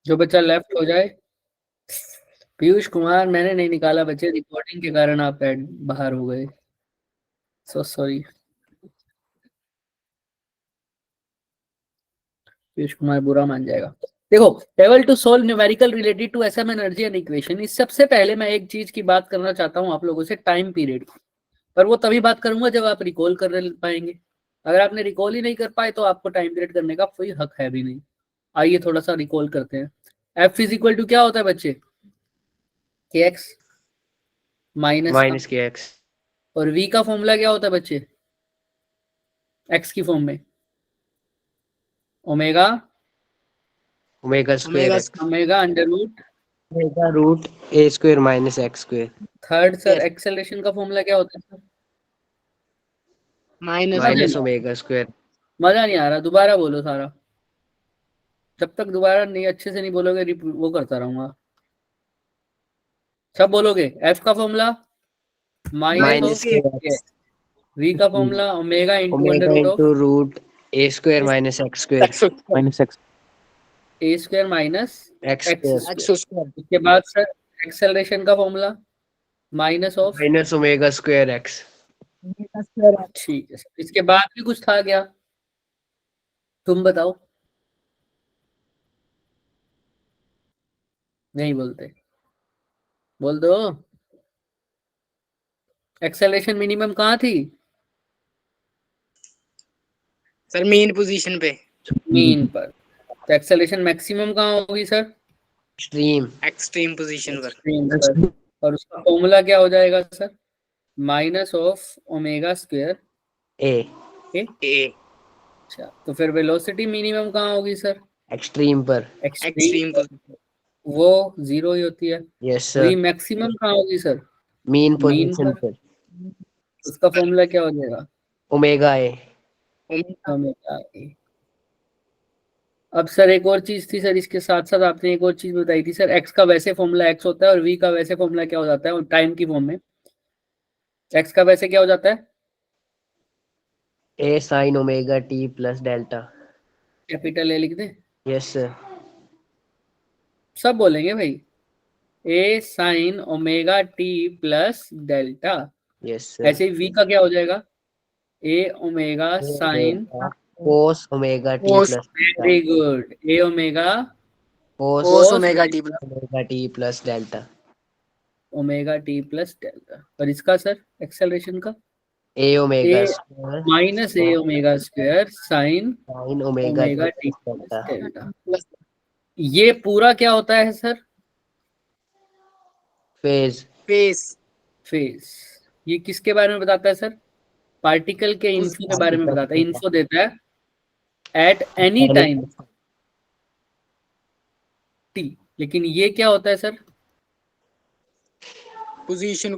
जो बच्चा लेफ्ट हो जाए। पीयूष कुमार मैंने नहीं निकाला बच्चे, रिकॉर्डिंग के कारण आप बाहर हो गए, सो सॉरी। पीयूष कुमार बुरा मान जाएगा। देखो, table to solve numerical related to SM energy and equation. इस सबसे पहले मैं एक चीज की बात करना चाहता हूं आप लोगों से, टाइम पीरियड की। पर वो तभी बात करूंगा जब आप रिकॉल कर पाएंगे। अगर आपने रिकॉल ही नहीं कर पाए तो आपको टाइम पीरियड करने का कोई हक है भी नहीं। आइए थोड़ा सा रिकॉल करते हैं। एफ इज इक्वल टू क्या होता है बच्चे? K x minus k x. और वी का फॉर्मूला क्या होता है बच्चे? एक्स की फॉर्म में omega omega square x. Omega under root. Omega root a square minus x square. Third sir, acceleration का फॉर्मूला क्या होता है सर? Minus omega square. मजा नहीं आ रहा, दोबारा बोलो सारा। जब तक दोबारा नहीं अच्छे से नहीं बोलोगे वो करता रहूंगा। सब बोलोगे। एफ का formula minus K of, x. V का formula omega into under omega root of into root a square minus x square minus x a square minus x x square square. उसके बाद सर एक्सेलरेशन का formula minus of. Minus omega square x. ठीक है sir, इसके बाद भी कुछ था क्या? तुम बताओ। नहीं बोलते, बोल दो। एक्सेलरेशन मिनिमम कहाँ थी? सर मेन पोजीशन पे। मीन पर। तो एक्सेलरेशन मैक्सिमम कहाँ होगी सर? एक्सट्रीम पोजीशन पर। एक्सट्रीम पर। और उसका फॉर्मूला क्या हो जाएगा sir? Minus of omega square a a अच्छा, तो फिर वेलोसिटी मिनिमम कहाँ होगी सर? एक्सट्रीम पर। एक्सट्रीम पर। वो जीरो ही होती है। Yes we sir. मैक्सिमम कहाँ होगी सर? मीन मीन पोजीशन पर। पर। उसका फॉर्मूला क्या हो जाएगा? Omega A. Omega A. अब सर एक और चीज थी सर, इसके साथ साथ आपने एक और चीज बताई थी सर, एक्स का वैसे फॉर्मूला एक्स होता है और वी का वैसे फॉर्मूला क्या हो जाता है टाइम की फॉर्म में? एक्स का वैसे क्या हो जाता है? A sine omega t plus delta. Capital a लिख दे। Yes sir. सब बोलेंगे भाई। A sine omega t plus delta. Yes sir. ऐसे ही वी का क्या हो जाएगा? A omega sine. Cos omega t cos plus very good. A omega cos omega t plus omega t plus delta. Omega t plus delta. और इसका sir acceleration का? A a omega square minus a omega square sine sign omega T omega t plus plus delta. Delta. ये पूरा क्या होता है sir? Phase. Face phase. ये किसके बारे में बताता है सर? पार्टिकल के इन्फो के बारे में बताता है। इन्फो देता है एट एनी टाइम टी। लेकिन ये क्या होता है sir? Position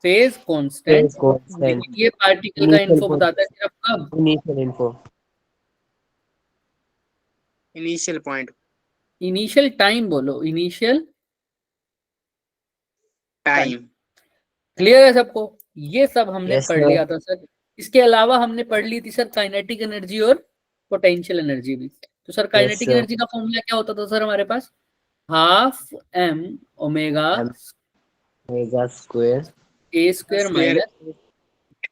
phase constant. Constant. लेकिन ये पार्टिकल का इन्फो बताता है सिर्फ कब? Initial info. Initial point initial time बोलो, इनिशियल टाइम। टाइम। क्लियर है सबको? ये सब हमने यस पढ़ सर। लिया था सर। इसके अलावा हमने पढ़ ली थी सर काइनेटिक एनर्जी और पोटेंशियल एनर्जी भी। तो sir yes kinetic sir. Energy का फॉर्मूला क्या होता था सर हमारे पास? Half m omega omega square a square square minus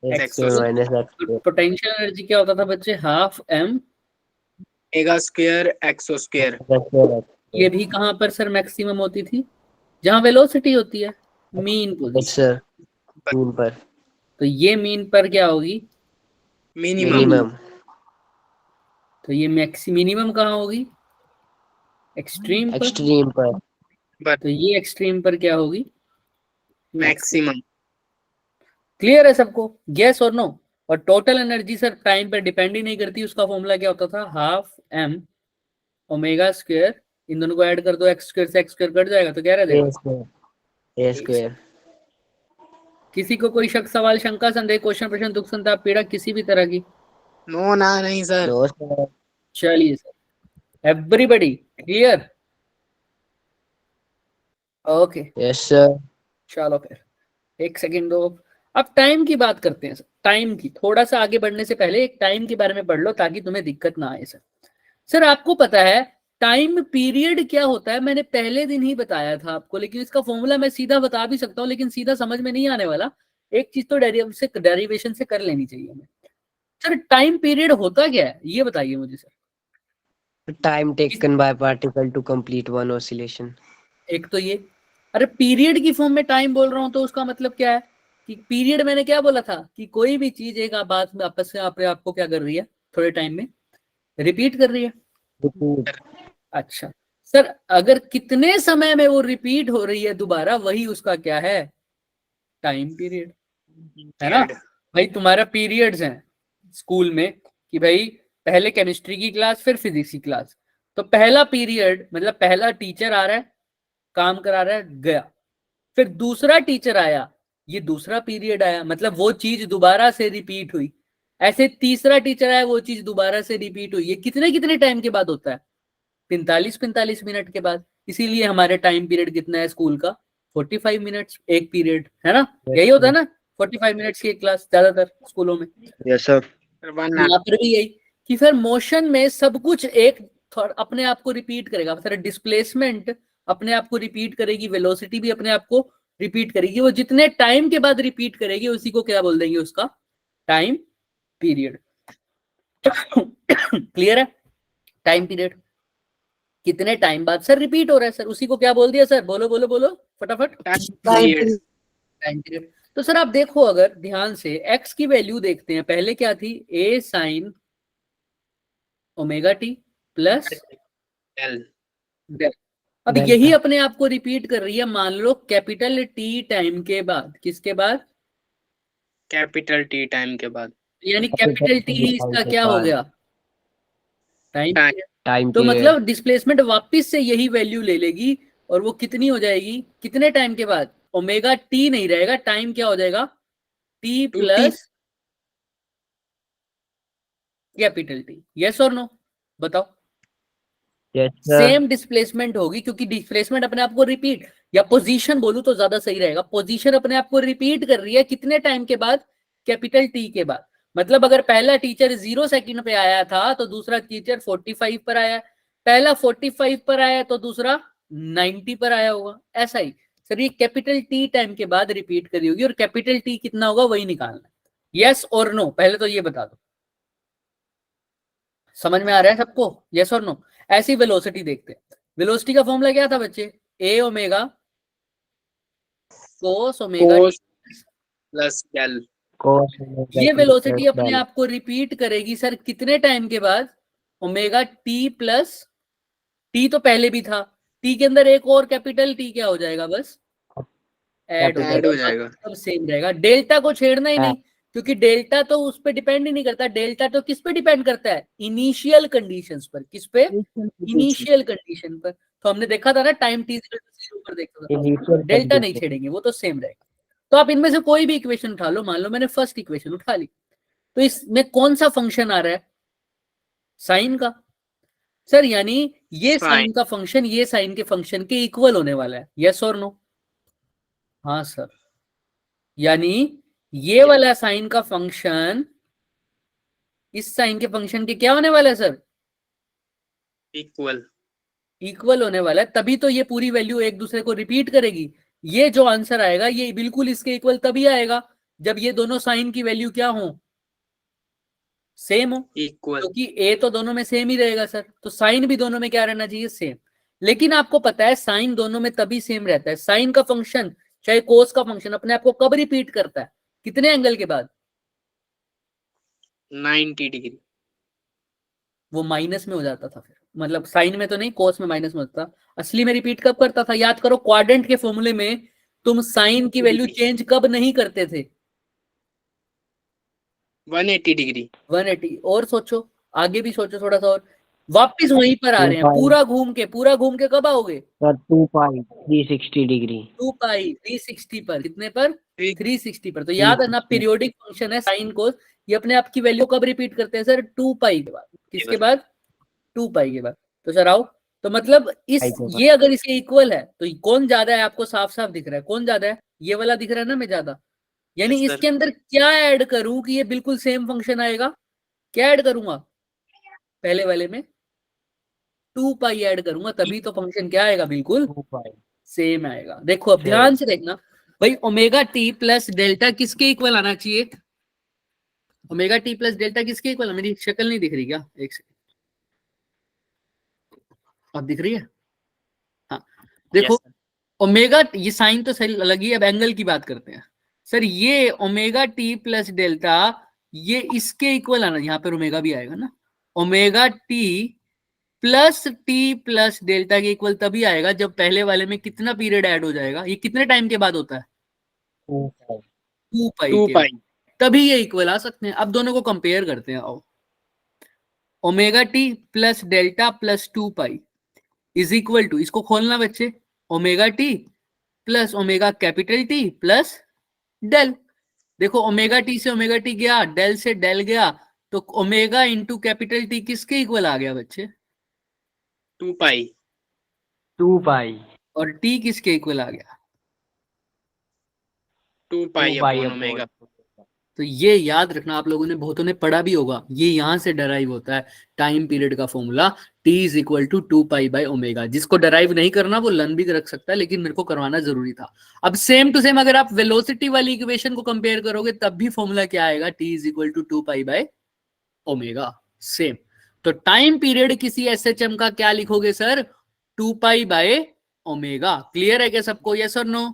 x x square square. Minus x square. Potential energy क्या होता था बच्चे? Half m. Omega square x square. ये भी कहाँ पर सर मैक्सिमम होती थी? जहाँ वेलोसिटी होती है, mean yes position. Sir. Mean पर। तो ये मीन पर क्या होगी? Minimum minimum. तो ये मिनिमम कहाँ होगी? एक्सट्रीम पर। एक्सट्रीम पर। तो ये एक्सट्रीम पर क्या होगी? मैक्सिमम। क्लियर है सबको? यस और नो? और टोटल एनर्जी सर टाइम पर डिपेंड ही नहीं करती। उसका फॉर्मूला क्या होता था? Half m omega square. इन दोनों को ऐड कर दो, एक्स स्क्वायर से एक्स स्क्वायर कट जाएगा तो क्या रह ए जाएगा? Square a square. किसी को कोई शक, सवाल, शंका, संदेह, क्वेश्चन, प्रश्न, दुख, संताप, पीड़ा किसी भी तरह की? नो ना नहीं सर। No sir. चलिए sir, everybody clear? Okay yes sir. चलो फिर एक सेकेंड दो। अब टाइम की बात करते हैं सर। टाइम की थोड़ा सा आगे बढ़ने से पहले एक टाइम के बारे में पढ़ लो ताकि तुम्हें दिक्कत ना आए सर। सर आपको पता है टाइम पीरियड क्या होता है मैंने पहले दिन ही बताया था आपको, लेकिन इसका फॉर्मूला मैं सीधा बता भी सकता हूँ, लेकिन सीधा समझ में नहीं आने वाला। एक चीज तो डेरिवेशन से कर लेनी चाहिए हमें। सर टाइम पीरियड होता क्या है ये बताइए मुझे sir. Time taken by particle to complete one oscillation. एक तो ये, अरे पीरियड की फॉर्म में टाइम बोल रहा हूं तो उसका मतलब क्या है कि पीरियड मैंने क्या बोला था कि कोई भी चीज एक बात में आपस में अपने आपको क्या कर रही है, थोड़े टाइम में रिपीट कर रही है। Repeat. अच्छा सर, अगर कितने समय में वो रिपीट हो रही है दोबारा, वही उसका क्या है, टाइम पीरियड, है ना। भाई तुम्हारा पीरियड्स हैं स्कूल में कि भाई पहले केमिस्ट्री की क्लास फिर फिजिक्स की क्लास, तो पहला पीरियड मतलब पहला टीचर आ रहा है, काम करा रहा है, गया, फिर दूसरा टीचर आया, ये दूसरा पीरियड आया, मतलब वो चीज दोबारा से रिपीट हुई। ऐसे तीसरा टीचर आया, वो चीज दोबारा से रिपीट हुई। ये कितने कितने टाइम के बाद होता है, 45 मिनट के बाद। इसीलिए हमारे टाइम पीरियड कितना है स्कूल का, 45 मिनट्स एक पीरियड, है ना। यही होता है ना 45 मिनट्स की क्लास ज्यादातर स्कूलों में। Yes, sir. यहाँ पर भी यही कि फिर मोशन में सब कुछ एक अपने आप को रिपीट करेगा, फिर डिस्प्लेसमेंट अपने आप को रिपीट करेगी, वेलोसिटी भी अपने आप को रिपीट करेगी। वो जितने टाइम के बाद रिपीट करेगी उसी को क्या बोल देंगे, उसका टाइम पीरियड। क्लियर है। टाइम पीरियड कितने टाइम बाद सर रिपीट हो रहा है, सर उसी को क्या बोल दिया सर, बोलो बोलो बोलो फटाफट, टाइम पीरियड। तो सर आप देखो अगर ध्यान से x की वैल्यू देखते हैं, पहले क्या थी, a sine omega t plus L. Del. अब यही अपने आप को रिपीट कर रही है, मान लो कैपिटल टी टाइम के बाद, किसके बाद, कैपिटल टी टाइम के बाद, यानी कैपिटल टी ही इसका क्या हो गया, टाइम Time. पीरियड। Time तो period. मतलब डिस्प्लेसमेंट वापस से यही वैल्यू ले लेगी, और वो कितनी हो जाएगी, कितने टाइम के बाद, ओमेगा टी नहीं रहेगा, टाइम क्या हो जाएगा, T 2t. Plus capital T. Yes और नो, बताओ। Yes, sir. सेम डिस्प्लेसमेंट होगी, क्योंकि डिस्प्लेसमेंट अपने आप को रिपीट, या पोजीशन बोलूं तो ज्यादा सही रहेगा, पोजीशन अपने आप को रिपीट कर रही है कितने टाइम के बाद, कैपिटल टी के बाद। मतलब अगर पहला टीचर 0 सेकंड पे आया था तो दूसरा टीचर 45 पर आया, पहला 45 पर आया तो दूसरा 90 पर आया होगा, ऐसा ही। सर ये कैपिटल टी टाइम के बाद रिपीट करी होगी, और कैपिटल टी कितना होगा वही निकालना है। यस और नो, पहले तो ये बता दो, समझ में आ रहा है सबको, यस और नो। ऐसी वेलोसिटी देखते हैं, वेलोसिटी का फॉर्मूला क्या था बच्चे, a omega cos omega Cos plus del. Cos ये omega t वेलोसिटी plus अपने del. आप को रिपीट करेगी सर कितने टाइम के बाद, ओमेगा टी प्लस, टी तो पहले भी था, टी के अंदर एक और कैपिटल टी क्या हो जाएगा, बस ऐड हो Capital. Add जाएगा, हो जाएगा. सब सेम रहेगा। डेल्टा को छेड़ना ही हाँ। नहीं, क्योंकि डेल्टा तो उस पर डिपेंड ही नहीं करता, डेल्टा तो किस पे डिपेंड करता है, इनिशियल कंडीशंस पर। किस पे, इनिशियल कंडीशन पर। तो हमने देखा था ना टाइम टी 0 पर देखा था, Initial डेल्टा नहीं condition. छेड़ेंगे, वो तो सेम रहेगा। तो आप इनमें से कोई भी इक्वेशन उठा लो, मान लो मैंने फर्स्ट इक्वेशन उठा ली, तो इसमें कौन सा फंक्शन आ रहा है, साइन का। सर यानी ये Sine. साइन का फंक्शन ये साइन के फंक्शन के इक्वल होने वाला है, यस और नो। हाँ सर, यानी ये वाला साइन का फंक्शन इस साइन के फंक्शन के क्या होने वाला है सर, Equal. इक्वल होने वाला है, तभी तो ये पूरी वैल्यू एक दूसरे को रिपीट करेगी। ये जो आंसर आएगा ये बिल्कुल इसके इक्वल तभी आएगा जब ये दोनों साइन की वैल्यू क्या हो, सेम हो, Equal. क्योंकि ए तो दोनों में सेम ही रहेगा सर, तो साइन भी दोनों में क्या रहना चाहिए, सेम। लेकिन आपको पता है साइन दोनों में तभी सेम रहता है, साइन का फंक्शन चाहे कोस का फंक्शन अपने आप को कब रिपीट करता है, कितने एंगल के बाद, 90 degree. वो माइनस में हो जाता था फिर, मतलब साइन में तो नहीं, कोस में माइनस में होता था। असली में रिपीट कब करता था, याद करो, क्वाड्रेंट के फॉर्मूले में तुम साइन की वैल्यू चेंज कब नहीं करते थे, 180 degree. 180। और सोचो, आगे भी सोचो थोड़ा सा, और वापिस वहीं पर आ रहे हैं, पूरा घूम के कब आओगे, Sir, 2 pi 360 degree. 2 पाई 360 पर, कितने पर, Three. 360 पर। तो याद है ना, पीरियोडिक फंक्शन है साइन कोस, ये अपने आप की वैल्यू कब रिपीट करते हैं सर, 2 पाई के बाद, किसके बाद, 2 पाई के बाद। तो सर आओ, तो मतलब ये अगर इसके इक्वल है तो कौन ज्यादा है, आपको साफ साफ दिख रहा है कौन ज्यादा है, ये वाला दिख रहा है ना मैं ज्यादा, यानी Yes, sir. इसके अंदर क्या ऐड करूं कि ये बिल्कुल सेम फंक्शन आएगा, क्या ऐड करूंगा पहले वाले में, 2 पाई ऐड करूंगा तभी तो फंक्शन क्या आएगा, बिल्कुल 2 पाई सेम आएगा। देखो अब ध्यान से देखना भाई, ओमेगा टी प्लस डेल्टा किसके इक्वल आना चाहिए? ओमेगा टी प्लस डेल्टा किसके इक्वल? मेरी शक्ल नहीं दिख रही क्या? एक सेकंड, अब दिख रही है? हाँ देखो, Yes, sir. ओमेगा, ये साइन तो सही अलग ही है, अब एंगल की बात करते हैं सर। ये ओमेगा टी प्लस डेल्टा ये इसके इक्वल आना, यहाँ पर ओमेगा भी आएगा ना, ओमेगा टी प्लस डेल्टा के इक्वल तभी आएगा जब पहले वाले में कितना पीरियड ऐड हो जाएगा। ये कितने टाइम के बाद होता है? 2 पाई 2 पाई 2 के पाई बाद, तभी ये इक्वल आ सकते हैं। अब दोनों को कंपेयर करते हैं, आओ। Omega t plus delta plus 2 pi is equal to, इसको खोलना बच्चे, omega t plus omega capital t plus del. देखो ओमेगा टी से ओमेगा टी गया, डेल से डेल गया, तो ओमेगा इंटू कैपिटल टी किसके इक्वल आ गया बच्चे? 2 पाई 2 पाई और टी किसके इक्वल आ गया? 2 पाई अपॉन ओमेगा। तो ये याद रखना, आप लोगों ने बहुतों ने पढ़ा भी होगा, ये यहां से डराइव होता है टाइम पीरियड का formula, t is equal to 2 pi by omega. जिसको डराइव नहीं करना वो लन भी रख सकता है, लेकिन मेरे को करवाना जरूरी था। अब सेम टू सेम अगर आप वेलोसिटी वाली इक्वेशन को कंपेयर करोगे तब भी फॉर्मूला क्या आएगा? T is equal to 2 pi by omega, same. तो टाइम पीरियड किसी एसएचएम का क्या लिखोगे sir? 2 pi by omega. Clear है क्या सबको? यस और नो?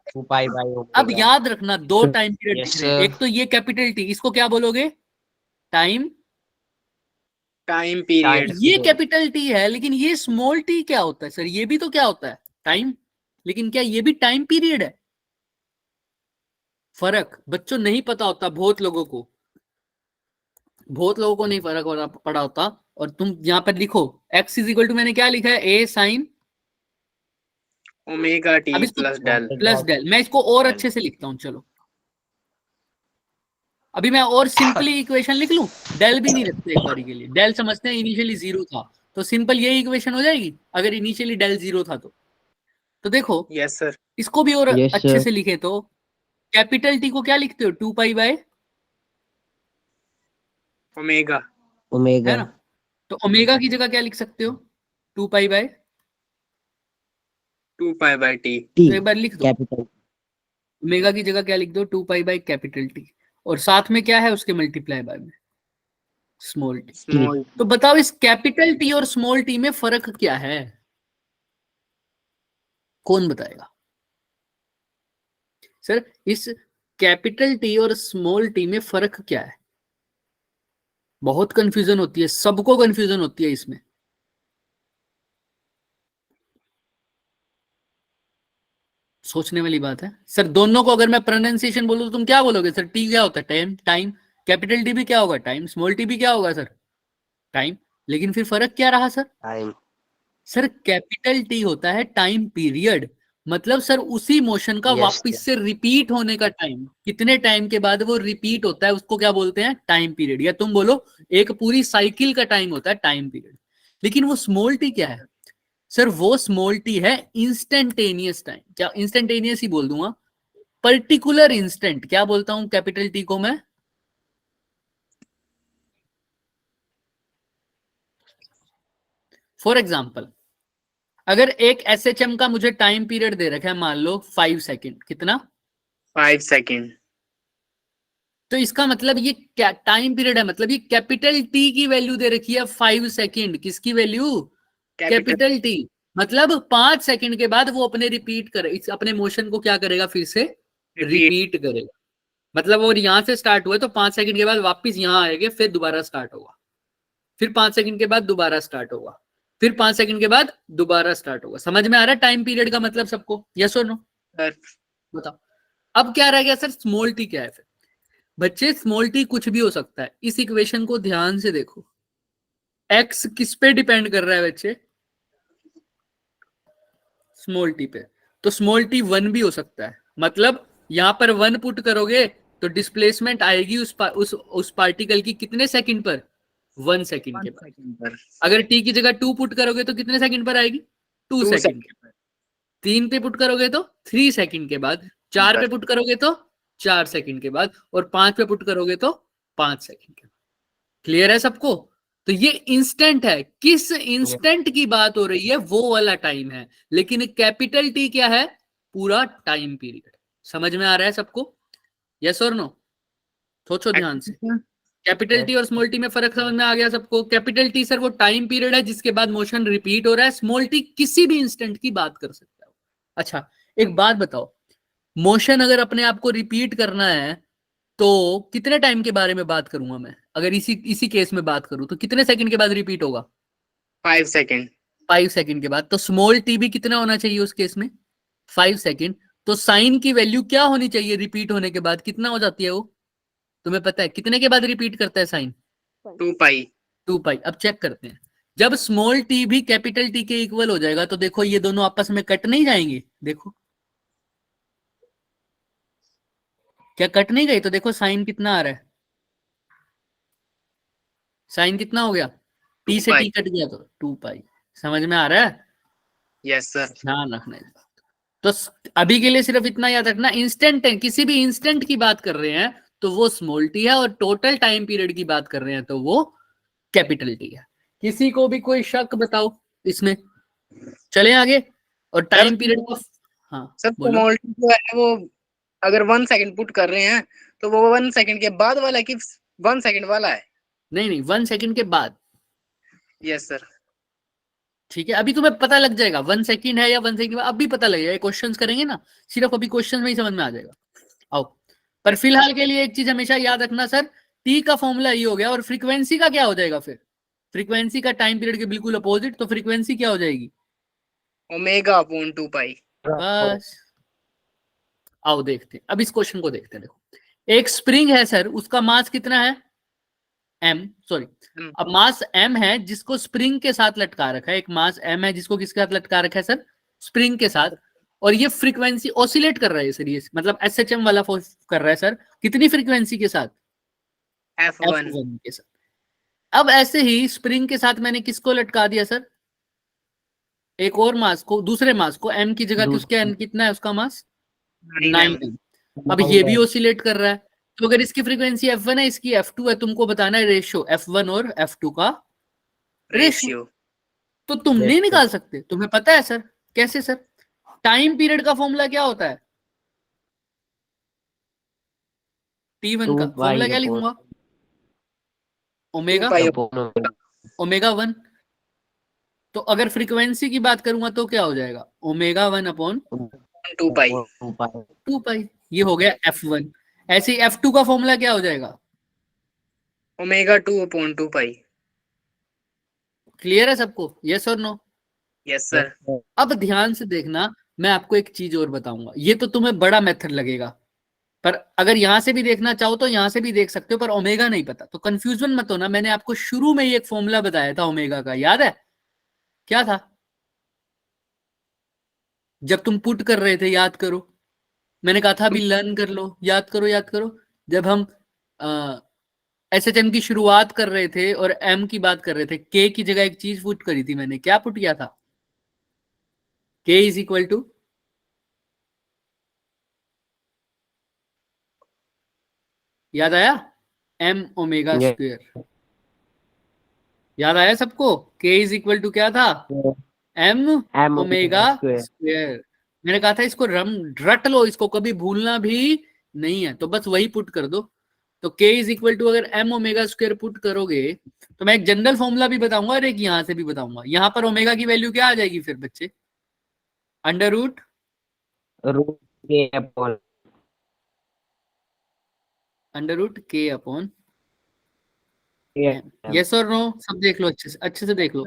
2 पाई बाय अब ओमेगा। याद रखना दो टाइम पीरियड Yes, दिख रहे हैं, sir. एक तो ये कैपिटल टी, इसको क्या बोलोगे? टाइम। टाइम पीरियड ये कैपिटल टी है, लेकिन ये स्मॉल टी क्या होता है सर? ये भी तो क्या होता है? टाइम। लेकिन क्या ये भी टाइम पीरियड है? फर्क बच्चों नहीं पता होता बहुत लोगों को, बहुत लोगों को नहीं फर्क पड़ा होता। और तुम यहां पर लिखो x इज इक्वल टू, मैंने क्या लिखा है? ए साइन ओमेगा टी अब इसको प्लस डेल प्लस डेल, मैं इसको और अच्छे से लिखता हूं, चलो अभी मैं और सिंपली इक्वेशन लिख लूं, डेल भी नहीं रखते एक बारी के लिए। डेल समझते हैं इनिशियली जीरो था, तो सिंपल यही इक्वेशन हो जाएगी अगर इनिशियली डेल जीरो था तो देखो यस सर इसको भी और Yes, अच्छे sir. से लिखे तो कैपिटल टी को क्या लिखते हो? 2 पाई बाय, ओमेगा है ओमेगा ना? तो ओमेगा की जगह क्या लिख सकते हो? 2 pi bye, 2 pi bye t T तो एक बार लिख दो, कैपिटल ओमेगा की जगह क्या लिख दो? 2 पाई बाय कैपिटल टी, और साथ में क्या है उसके मल्टीप्लाई बाय में स्मॉल टी। स्मॉल तो बताओ इस कैपिटल टी और स्मॉल टी में फर्क क्या है? कौन बताएगा सर? इस कैपिटल टी और स्मॉल टी में फर्क क्या है? बहुत कंफ्यूजन होती है, सबको कंफ्यूजन होती है इसमें। सोचने वाली बात है सर। दोनों को अगर मैं प्रोनाउंसिएशन बोलूं तो तुम क्या बोलोगे सर? टी क्या होता है? टाइम। टाइम। कैपिटल टी भी क्या होगा? टाइम। स्मॉल टी भी क्या होगा सर? टाइम। लेकिन फिर फर्क क्या रहा sir? Time. Sir capital T होता है टाइम पीरियड, मतलब सर उसी मोशन का Yes, वापस से रिपीट होने का टाइम, कितने टाइम के बाद वो रिपीट होता है उसको क्या बोलते हैं? Time period. या तुम बोलो एक पूरी साइकिल का टाइम होता है टाइम पीरियड। लेकिन वो स्मॉल टी क्या है सर? वो स्मॉल टी है इंस्टेंटेनियस टाइम। क्या इंस्टेंटेनियस ही बोल दूंगा? Particular instant. क्या बोलता हूं कैपिटल टी को मैं? फॉर एग्जाम्पल अगर एक एसएचएम का मुझे टाइम पीरियड दे रखा है, मान लो 5 सेकेंड, कितना? 5 सेकेंड तो इसका मतलब ये क्या टाइम पीरियड है? मतलब ये कैपिटल टी की वैल्यू दे रखी है 5 सेकेंड। किसकी वैल्यू? Capital T. मतलब 5 सेकेंड के बाद वो अपने रिपीट करे, इस अपने मोशन को क्या करेगा? फिर से रिपीट करेगा। मतलब वो यहां से स्टार्ट हुआ तो 5 सेकंड के बाद वापस यहां आएंगे, फिर दोबारा स्टार्ट होगा, फिर 5 सेकंड के बाद दोबारा स्टार्ट होगा, फिर 5 सेकंड के बाद दोबारा स्टार्ट होगा। समझ में आ रहा है टाइम पीरियड का मतलब सबको? यस और नो? सर बताओ अब क्या रह गया सर? स्मॉल टी क्या है फिर? बच्चे स्मॉल टी कुछ भी हो सकता है। इस इक्वेशन को ध्यान से देखो, एक्स किस पे डिपेंड कर रहा है बच्चे? स्मॉल टी पे। तो स्मॉल टी 1 भी हो सकता है, मतलब यहां पर 1 पुट करोगे तो डिस्प्लेसमेंट आएगी उस पार्टिकल की कितने सेकंड पर? 1 सेकंड के बाद। अगर टी की जगह 2 पुट करोगे तो कितने सेकंड पर आएगी? 2 सेकंड के बाद। 3 पे पुट करोगे तो 3 सेकंड के बाद, 4 पे पुट करोगे तो 4 सेकंड के बाद, और 5 पे पुट करोगे तो 5 सेकंड के बाद। क्लियर है सबको? तो ये इंस्टेंट है, किस इंस्टेंट की बात हो रही है वो वाला टाइम है, लेकिन कैपिटल टी क्या है, पूरा टाइम पीरियड। समझ में आ रहा है सबको? यस और नो? सोचो ध्यान से। कैपिटल टी और स्मॉल टी में फर्क समझ में आ गया सबको? कैपिटल टी सर वो टाइम पीरियड है जिसके बाद मोशन रिपीट हो रहा है, स्मॉल टी किसी भी इंस्टेंट की बात कर सकता है। अच्छा एक बात बताओ, मोशन अगर अपने आप को रिपीट करना है तो कितने टाइम के बारे में बात करूंगा मैं? अगर इसी इसी केस में बात करूं तो कितने सेकंड के बाद रिपीट होगा? 5 सेकंड। 5 सेकंड के बाद। तो स्मॉल टी भी कितना होना चाहिए उस केस में? 5 सेकंड। तो साइन की वैल्यू क्या होनी चाहिए रिपीट होने के बाद? कितना हो जाती है वो? तुम्हें पता है कितने के बाद रिपीट करता है साइन? 2 पाई। 2 पाई। अब चेक करते हैं, जब स्मॉल टी भी कैपिटल टी के इक्वल हो जाएगा तो देखो ये दोनों आपस में कट नहीं जाएंगे। देखो क्या कट नहीं गई? तो देखो साइन कितना आ रहा है, साइन कितना हो गया? टी से टी कट गया तो 2 पाई। समझ में आ रहा है? Yes sir. ध्यान रखना है। तो अभी के लिए सिर्फ इतना याद रखना, इंस्टेंट है, किसी भी इंस्टेंट की बात कर रहे हैं तो वो स्मॉल टी है, और टोटल टाइम पीरियड की बात कर रहे हैं तो वो कैपिटल टी है। किसी को भी कोई शक बताओ इसमें? चले आगे। और टाइम पीरियड को, हाँ सर बोलो। स्मॉल जो है वो अगर 1 सेकंड पुट कर रहे हैं तो वो 1 सेकंड के बाद वाला कि 1 सेकंड वाला है? नहीं नहीं, 1 सेकंड के बाद। Yes sir. ठीक है, अभी तुम्हें पता लग जाएगा 1 सेकंड है या 1 सेकंड के बाद, अभी पता लग जाएगा। क्वेश्चन करेंगे ना, सिर्फ अभी क्वेश्चन में ही समझ में आ जाएगा। आओ, पर फिलहाल के लिए एक चीज हमेशा याद रखना सर, टी का फॉर्मूला ये हो गया, और फ्रीक्वेंसी का क्या हो जाएगा फिर? फ्रीक्वेंसी का टाइम पीरियड के बिल्कुल अपोजिट, तो फ्रीक्वेंसी क्या हो जाएगी? ओमेगा अपॉन 2 पाई। बस। आओ देखते हैं, अब इस क्वेश्चन को देखते हैं। देखो एक स्प्रिंग है सर, उसका मास कितना है? m, सॉरी, अब मास m है जिसको स्प्रिंग के साथ लटका रखा है। एक मास m है जिसको किसके साथ लटका रखा है सर? स्प्रिंग के साथ। और ये फ्रीक्वेंसी ऑसिलेट कर रहा है सर, ये मतलब एसएचएम वाला फोर्स कर रहा है सर। कितनी फ्रीक्वेंसी के साथ? F1 F1 के साथ। अब ऐसे ही स्प्रिंग के साथ मैंने किसको लटका दिया सर? एक और मास को, दूसरे मास को। m की जगह किसके कितना है उसका मास? 9m। अब ये भी ऑसिलेट कर रहा है, तो अगर इसकी फ्रीक्वेंसी f1 है, इसकी f2 है, तुमको बताना है रेशियो f1 और f2 का रेशियो। तो तुम नहीं निकाल सकते? तुम्हें पता है सर कैसे? सर टाइम पीरियड का फॉर्मूला क्या होता है? T1 का फॉर्मूला क्या लिखूंगा? Omega, omega 1। तो अगर फ्रीक्वेंसी की बात करूंगा तो क्या हो जाएगा? ओमेगा 1 अपॉन 2 पाई। 2 पाई। ये हो गया f1। ऐसे ही f2 का फॉर्मूला क्या हो जाएगा? ओमेगा 2 अपॉन 2 पाई। क्लियर है सबको? यस और नो? Yes sir. अब ध्यान से देखना, मैं आपको एक चीज और बताऊंगा, ये तो तुम्हें बड़ा मेथड लगेगा, पर अगर यहां से भी देखना चाहो तो यहां से भी देख सकते हो, पर ओमेगा नहीं पता तो कंफ्यूजन मत होना। मैंने आपको शुरू में ही एक फॉर्मूला बताया था ओमेगा का, याद है? क्या था? जब तुम पुट कर रहे थे, याद करो, मैंने कहा था अभी लर्न कर लो, याद करो, याद करो। जब हम एसएचएम की शुरुआत कर रहे थे और एम की बात कर रहे थे, के की जगह एक चीज पुट करी थी मैंने। क्या पुट किया था? के इज इक्वल टू, याद आया? M omega square. याद आया सबको? के इज इक्वल टू क्या था? M omega square. मैंने कहा था इसको रट लो, इसको कभी भूलना भी नहीं है, तो बस वही पुट कर दो। तो के इज इक्वल टू, अगर एम ओमेगा स्क्वेयर पुट करोगे तो मैं एक जनरल फॉर्मूला भी बताऊंगा और एक यहां से भी बताऊंगा। यहां पर ओमेगा की वैल्यू क्या आ जाएगी फिर बच्चे? अंडर रूट के अपॉन यस और नो? सब देख लो, अच्छे से देख लो।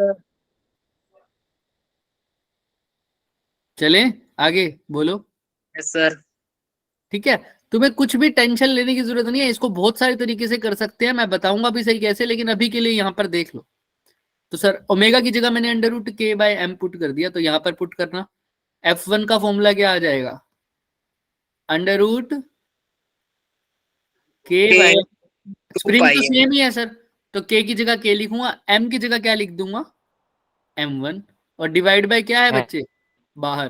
चले आगे, बोलो। Yes sir. ठीक है, तुम्हें कुछ भी टेंशन लेने की जरूरत नहीं है, इसको बहुत सारे तरीके से कर सकते हैं, मैं बताऊंगा भी सही कैसे, लेकिन अभी के लिए यहाँ पर देख लो। तो सर ओमेगा की जगह मैंने अंडर रूट के बाय एम पुट कर दिया, तो यहाँ पर पुट करना। F1 का फॉर्मूला क्या आ जाएगा? अंडर रूट के बाय, स्प्रिंग तो सेम ही है सर, तो के की जगह के लिखूंगा, एम की जगह क्या लिख दूंगा? M1। और डिवाइड बाय क्या है बच्चे? बाहर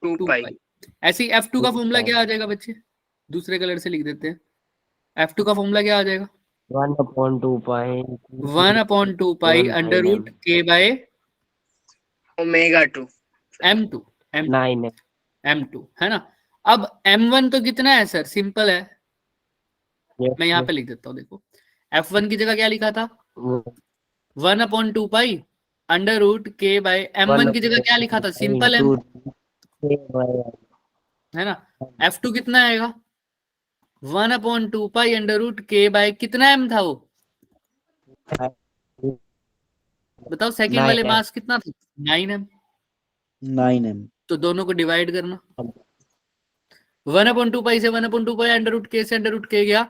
2 2 पाई। पाई। ऐसे ही F2 का फॉर्मूला क्या आ जाएगा बच्चे? दूसरे कलर से लिख देते हैं। F2 का फॉर्मूला क्या आ जाएगा? 1/2 पाई 1/2 पाई अंडर रूट के बाय ओमेगा 2 m2 9 m2 है ना। अब m1 तो कितना है सर, सिंपल है, मैं यहाँ पे लिख देता हूँ। देखो f1 की जगह क्या लिखा था, 1/2 पाई अंडर रूट के बाय m1 की जगह क्या लिखा था, सिंपल है ना। f2 कितना आएगा, 1/2 पाई अंडर रूट के बाय कितना m था वो, बताओ सेकंड वाले 9M मास कितना था, 9m। 9m। तो दोनों को डिवाइड करना, 1/2 पाई से 1/2 पाई अंडर रूट के से अंडर रूट के गया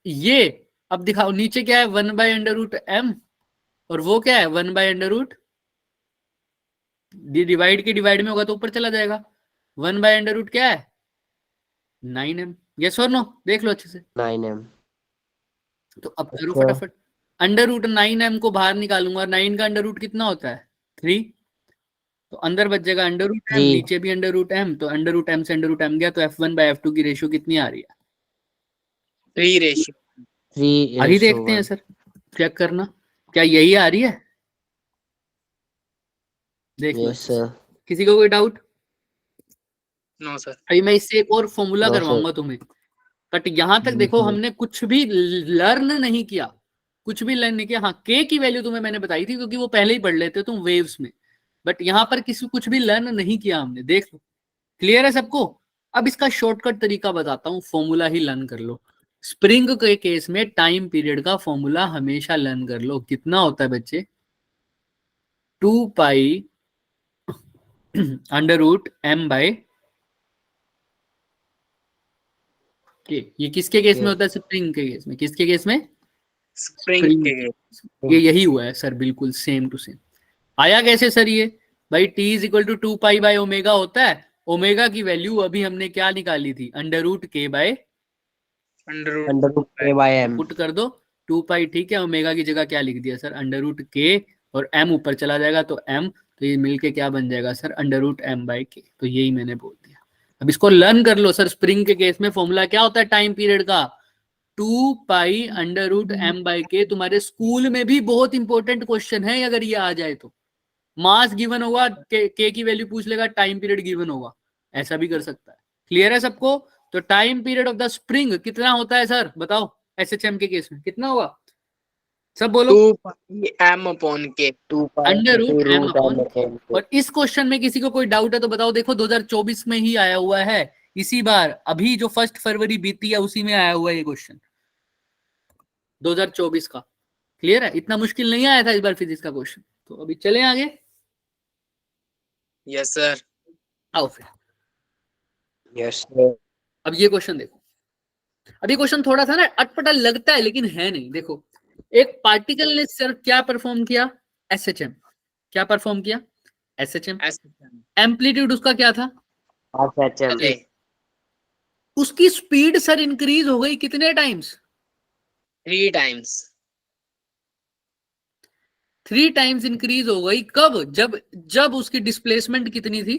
ये। अब दिखाओ नीचे क्या है, 1/√m, और वो क्या है 1/√, डिवाइड के डिवाइड में होगा तो ऊपर चला जाएगा। 1/√, क्या है 9m। यस और नो, देख लो अच्छे से। 9M। तो अब करो अच्छा। फटाफट, √9m को बाहर निकालूंगा, 9 का अंडर रूट कितना होता है 3, तो अंदर बच जाएगा √m, 3 नीचे भी √m, तो √m से √m गया, तो f1/f2 की रेशियो कितनी आ रही है, 3 रेशियो 3 अभी रेशो देखते हैं 1। सर, चेक करना क्या यही आ रही है, देख लो यस अच्छे से। सर। किसी को कोई डाउट, नो सर अभी मैं इससे एक और फॉर्मूला नो करवाऊंगा तुम्हें, बट यहां तक देखो हमने कुछ भी लर्न नहीं किया, कुछ भी लर्न नहीं किया। हाँ के की वैल्यू तुम्हें मैंने बताई थी क्योंकि वो पहले ही पढ़ लेते तुम वेव्स में, बट यहाँ पर किसी कुछ भी लर्न नहीं किया हमने, देख लो। क्लियर है सबको। अब इसका शॉर्टकट तरीका बताता हूँ, फॉर्मूला ही लर्न कर लो। स्प्रिंग के केस में टाइम पीरियड का फॉर्मूला हमेशा लर्न कर लो। कितना होता है बच्चे, 2 पाई √m/k। ये किसके केस में होता है, स्प्रिंग के केस में, किसके केस में, स्प्रिंग स्प्रिंग। के ये यही हुआ है सर, बिल्कुल सेम टू सेम। आया कैसे सर ये, भाई t = 2 पाई बाय ओमेगा होता है, ओमेगा की वैल्यू अभी हमने क्या निकाली थी, √k/, √k/m। पुट कर दो 2 पाई, ठीक है, ओमेगा की जगह क्या लिख दिया सर, √k, और m ऊपर चला जाएगा तो m, तो ये मिलके क्या बन जाएगा सर, √m/k। तो यही मैंने बोल दिया। अब इसको लर्न कर लो सर, स्प्रिंग के केस में फॉर्मूला क्या होता है टाइम पीरियड का, 2 पाई √m/k। तुम्हारे स्कूल में भी बहुत इंपॉर्टेंट क्वेश्चन है, अगर ये आ जाए तो। मास गिवन होगा, के की वैल्यू पूछ लेगा, टाइम पीरियड गिवन होगा, ऐसा भी कर सकता है। क्लियर है सबको। तो time period of the spring कितना होता है सर, बताओ, एसएचएम के केस में कितना होगा, सब बोलो। 2 पाई m/k 2 पाई √m/, √m/k। और इस क्वेश्चन में किसी को कोई डाउट है तो बताओ। देखो 2024 में ही आया हुआ है, इसी बार अभी जो 1 फरवरी बीती है उसी में आया हुआ है ये क्वेश्चन, 2024 का। क्लियर है, इतना मुश्किल नहीं आया था इस बार फिजिक्स का क्वेश्चन। तो अभी चले आगे, यस सर आओ फिर। Yes sir. अब ये क्वेश्चन देखो, अब ये क्वेश्चन थोड़ा सा ना अटपटा लगता है लेकिन है नहीं। देखो एक पार्टिकल ने सिर्फ क्या परफॉर्म किया, एसएचएम। क्या परफॉर्म किया, एसएचएम। एम्पलीट्यूड उसका क्या था, एसएचएम। उसकी स्पीड सर इंक्रीज हो गई कितने टाइम्स, 3 टाइम्स 3 टाइम्स इंक्रीज हो गई। कब, जब जब उसकी डिस्प्लेसमेंट कितनी थी,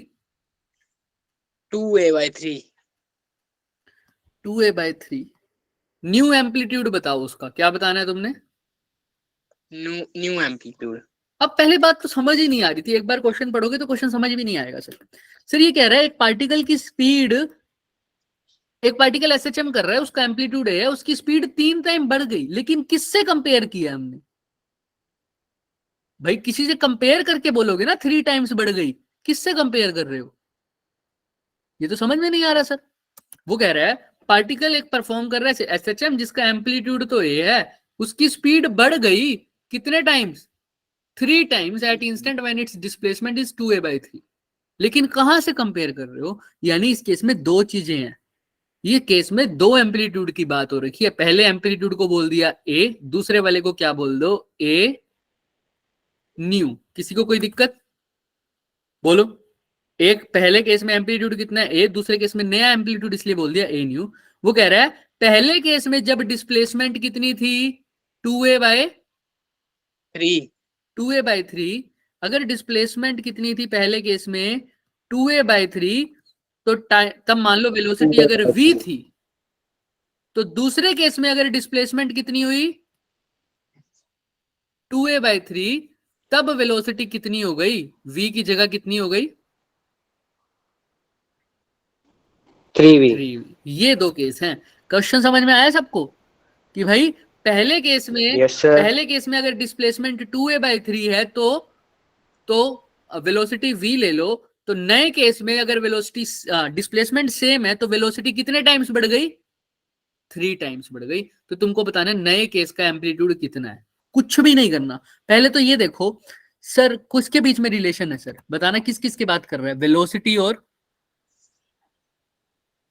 2a/3 2a/3। न्यू एम्पलीट्यूड बताओ उसका, क्या बताना है तुमने। New amplitude. अब पहले बात तो समझ ही नहीं आ रही थी, एक बार क्वेश्चन पढ़ोगे तो क्वेश्चन समझ भी नहीं आएगा सर। सर ये कह रहा है एक पार्टिकल की स्पीड, एक पार्टिकल एसएचएम कर रहा है, उसका एम्पलीट्यूड है, उसकी स्पीड 3 टाइम बढ़ गई, लेकिन किससे कंपेयर किया हमने, भाई किसी से कंपेयर करके बोलोगे ना 3 टाइम्स बढ़ गई, किससे कंपेयर कर रहे हो, ये तो समझ में नहीं आ रहा सर। वो कह रहा है पार्टिकल एक परफॉर्म कर रहा है एसएचएम जिसका एम्पलीट्यूड तो ए है, उसकी स्पीड बढ़ गई कितने times, 3 times at instant when it's displacement is 2a/3। लेकिन कहां से कंपेयर कर रहे हो, यानी इस केस में दो चीजें हैं, ये केस में दो एम्पलीट्यूड की बात हो रखी है। पहले एम्पलीट्यूड को बोल दिया ए, दूसरे वाले को क्या बोल दो, ए न्यू। किसी को कोई दिक्कत, बोलो। एक पहले केस में एम्पलीट्यूड कितना है ए, दूसरे केस में नया एम्पलीट्यूड इसलिए बोल दिया ए न्यू। वो कह रहा है पहले केस में जब डिस्प्लेसमेंट कितनी थी 3 2a/3, अगर डिस्प्लेसमेंट कितनी थी पहले केस में 2a/3, तो तब मान लो वेलोसिटी अगर v थी, तो दूसरे केस में अगर डिस्प्लेसमेंट कितनी हुई 2a/3, तब वेलोसिटी कितनी हो गई, v की जगह कितनी हो गई, 3v। 3v। ये दो केस हैं। क्वेश्चन समझ में आया सबको कि भाई पहले केस में यस सर। अगर डिस्प्लेसमेंट 2a/3 है तो वेलोसिटी v ले लो। तो नए केस में अगर वेलोसिटी डिस्प्लेसमेंट सेम है तो वेलोसिटी कितने टाइम्स बढ़ गई, 3 टाइम्स बढ़ गई। तो तुमको बताना है नए केस का एम्पलीट्यूड कितना है, कुछ भी नहीं करना। पहले तो ये देखो सर किसके बीच में रिलेशन है, सर बताना किस किस की बात कर रहा है, वेलोसिटी और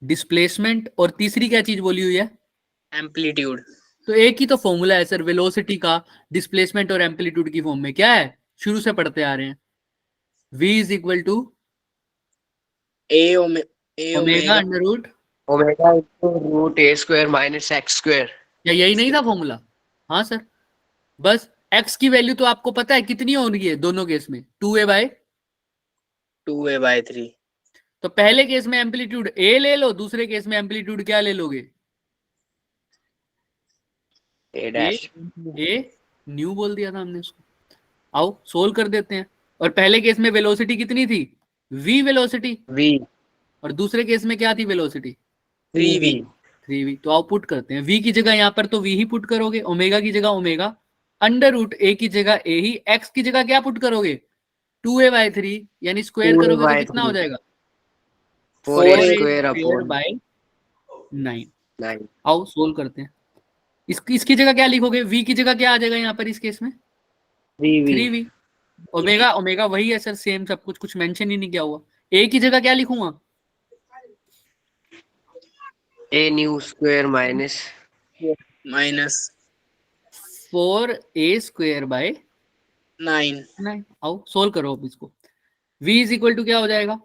डिस्प्लेसमेंट, और तीसरी क्या चीज बोली हुई है, एम्पलीट्यूड। तो एक ही तो फॉर्मूला है सर वेलोसिटी का, डिस्प्लेसमेंट और एम्पलीट्यूड की फॉर्म में क्या है, शुरू से पढ़ते आ रहे हैं, v is equal to a omega under root, omega root a square minus x square. या यही नहीं था फॉर्मूला। हाँ सर, बस x की वैल्यू तो आपको पता है कितनी हो रही है दोनों केस में, 2a/3। तो पहले केस में एम्पलीट्यूड a ले लो, दूसरे केस में एम्पलीट्यूड क्या ले लोगे, ए डैश। ए न्यू बोल दिया था हमने उसको। आओ सोल्व कर देते हैं। और पहले केस में वेलोसिटी कितनी थी, v वेलोसिटी, वी। और दूसरे केस में क्या थी वेलोसिटी, 3v। 3v। तो आओ पुट करते हैं, v की जगह यहाँ पर तो v ही पुट करोगे, ओमेगा की जगह ओमेगा, अंडर रूट a की जगह a ही, x की जगह क्या पुट करोगे, 2a/3, यानी स्क्वायर करोगे तो कितना हो जाएगा, 4a स्क्वायर अपॉन बाय 9। 9। आओ सोल्व करते हैं। इसकी जगह क्या लिखोगे, v की जगह क्या आ जाएगा यहाँ पर इस केस में, 3v। ओमेगा ओमेगा वही है सर, सेम सब कुछ, कुछ मेंशन ही नहीं किया हुआ। a की जगह क्या लिखूंगा, a new square minus minus 4a² by 9। आओ सोल्व करो अब इसको। v इज इक्वल टू क्या हो जाएगा,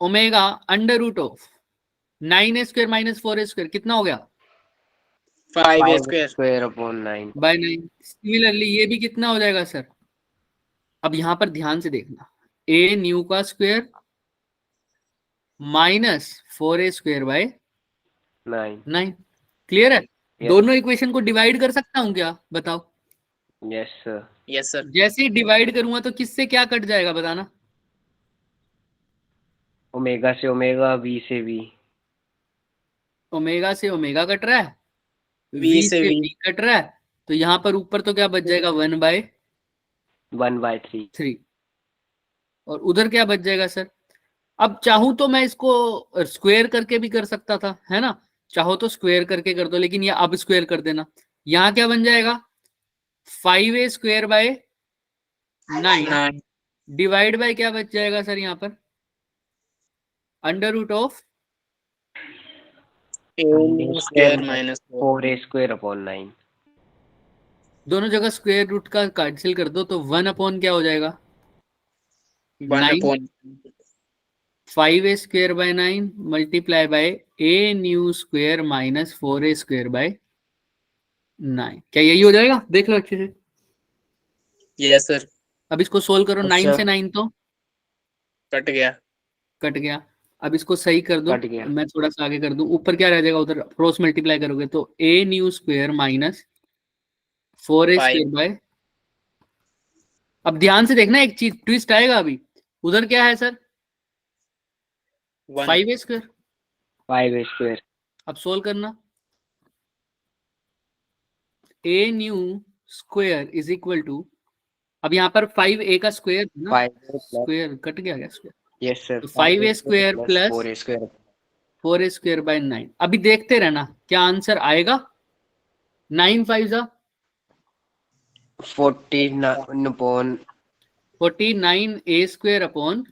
omega under root of 9a² minus 4a² कितना हो गया, 5a² square upon 9 bye 9। Similarly ये भी कितना हो जाएगा सर, अब यहां पर ध्यान से देखना, a न्यू का square minus 4a² by 9। 9। Clear है, Yes. दोनों इक्वेशन को डिवाइड कर सकता हूं क्या, बताओ। Yes sir. Yes sir. जैसे ही डिवाइड करूंगा तो किससे क्या कट जाएगा बताना, ओमेगा से ओमेगा, वी से वी। ओमेगा से ओमेगा कट रहा है, v v से से v। v कट रहा है, तो यहां पर ऊपर तो क्या बच जाएगा 1/3, 1/3। और उधर क्या बच जाएगा सर। अब चाहूं तो मैं इसको स्क्वायर करके भी कर सकता था, है ना, चाहो तो स्क्वायर करके कर दो, लेकिन ये अब स्क्वायर कर देना। यहाँ क्या बन जाएगा, 5a² बाय 9 डिवाइड बाय क्या बच जाएगा सर यहाँ पर, under root of square minus 4a square upon 9। दोनों जगह स्क्वायर रूट का कैंसिल कर दो, तो 1 क्या हो जाएगा, 1/। 5a² by 9 multiply by a new square minus 4a² by 9। क्या यही हो जाएगा, देख लो अच्छे से। Yes sir. अब इसको सोल्व करो, 9 अच्छा। से 9 तो कट गया। कट गया। अब इसको सही कर दो, कट गया। मैं थोड़ा सा आगे कर दूं, ऊपर क्या रह जाएगा, उधर क्रॉस मल्टीप्लाई करोगे तो a new square minus 4a² by, अब ध्यान से देखना एक चीज ट्विस्ट आएगा अभी, उधर क्या है सर 1। 5a²। 5a square. अब सोल्व करना, a new square is equal to, अब यहाँ पर 5a का स्क्वायर ना, 5a प्लस। स्क्वायर कट गया क्या स्क्वायर, यस सर। तो 5a² plus 4a square. 4a² by 9। अभी देखते रहना क्या आंसर आएगा, 9 5 जा 49 अपॉन 49a² अपॉन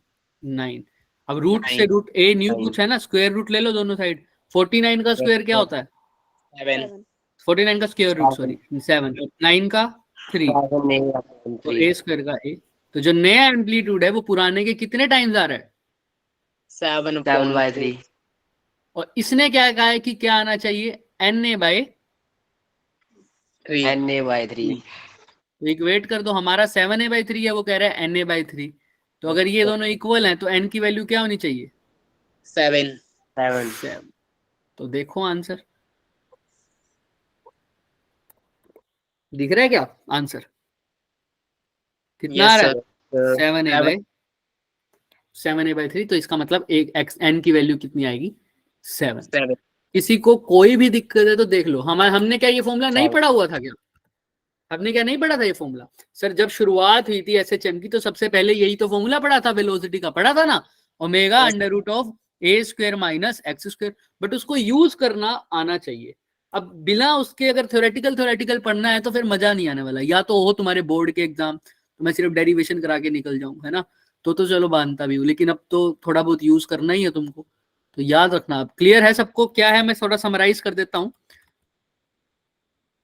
9। अब रूट से रूट a न्यू कुछ है ना, स्क्वायर रूट ले लो दोनों साइड, 49 का स्क्वायर क्या होता है, 7। 49 का स्क्वायर रूट सॉरी 7, 9 का 3, तो a² का a। तो जो नया एम्पलीट्यूड है वो पुराने के कितने टाइम्स आ रहा है, 7/3। और इसने क्या कहा है कि क्या आना चाहिए, na/3। na/3। तो इक्वेट कर दो, हमारा 7a/3 है, वो कह रहा है na/3। तो अगर ये दोनों इक्वल हैं तो n की वैल्यू क्या होनी चाहिए, 7। 7। तो देखो आंसर दिख रहा है क्या आंसर, कितना आ यस रहा है? सर 7a/3, तो इसका मतलब एक एक्स एन की वैल्यू कितनी आएगी? 7। 7 किसी को कोई भी दिक्कत है तो देख लो, हमने क्या ये फॉर्मूला नहीं Seven. पढ़ा हुआ था क्या? हमने क्या नहीं पढ़ा था ये फॉर्मूला? सर जब शुरुआत हुई थी एसएचएम की तो सबसे पहले यही तो फॉर्मूला पढ़ा था वेलोसिटी का, पढ़ा था ना, omega Yes. Under root of a square minus x square. But उसको यूज करना आना चाहिए। अब बिना उसके अगर थ्योरेटिकल पढ़ना है तो फिर मजा नहीं आने वाला। या तो हो तुम्हारे बोर्ड के एग्जाम तो मैं सिर्फ डेरिवेशन करा के निकल जाऊं, है ना, तो चलो मानता भी हूँ, लेकिन अब तो थोड़ा बहुत यूज करना ही है तुमको, तो याद रखना। अब क्लियर है सबको क्या है? मैं थोड़ा समराइज कर देता हूँ।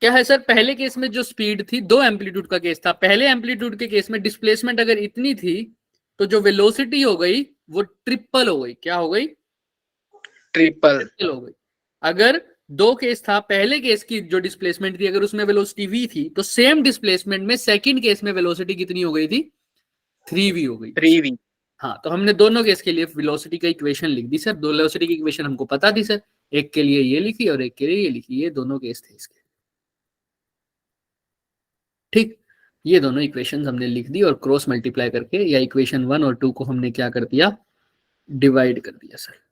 क्या है सर, पहले केस में जो स्पीड थी, दो एम्पलीट्यूड का केस था। पहले एम्पलीट्यूड के केस में डिस्प्लेसमेंट अगर इतनी थी तो जो वेलोसिटी हो गई वो ट्रिपल हो गई। क्या हो गई? ट्रिपल। ट्रिपल हो गई। अगर दो केस था, पहले केस की जो डिस्प्लेसमेंट थी अगर उसमें वेलोसिटी v थी तो सेम डिस्प्लेसमेंट में सेकंड केस में वेलोसिटी कितनी हो गई थी? 3v हो गई। 3v। हाँ, तो हमने दोनों केस के लिए वेलोसिटी का इक्वेशन लिख दी सर। दो वेलोसिटी की इक्वेशन हमको पता थी सर, एक के लिए ये लिखी और एक के लिए ये लिखी, ये दोनों केस थे इसके। ठीक, ये दोनों इक्वेशंस हमने लिख दी और क्रॉस मल्टीप्लाई करके, या इक्वेशन 1 और 2 को हमने क्या कर दिया? डिवाइड कर दिया सर।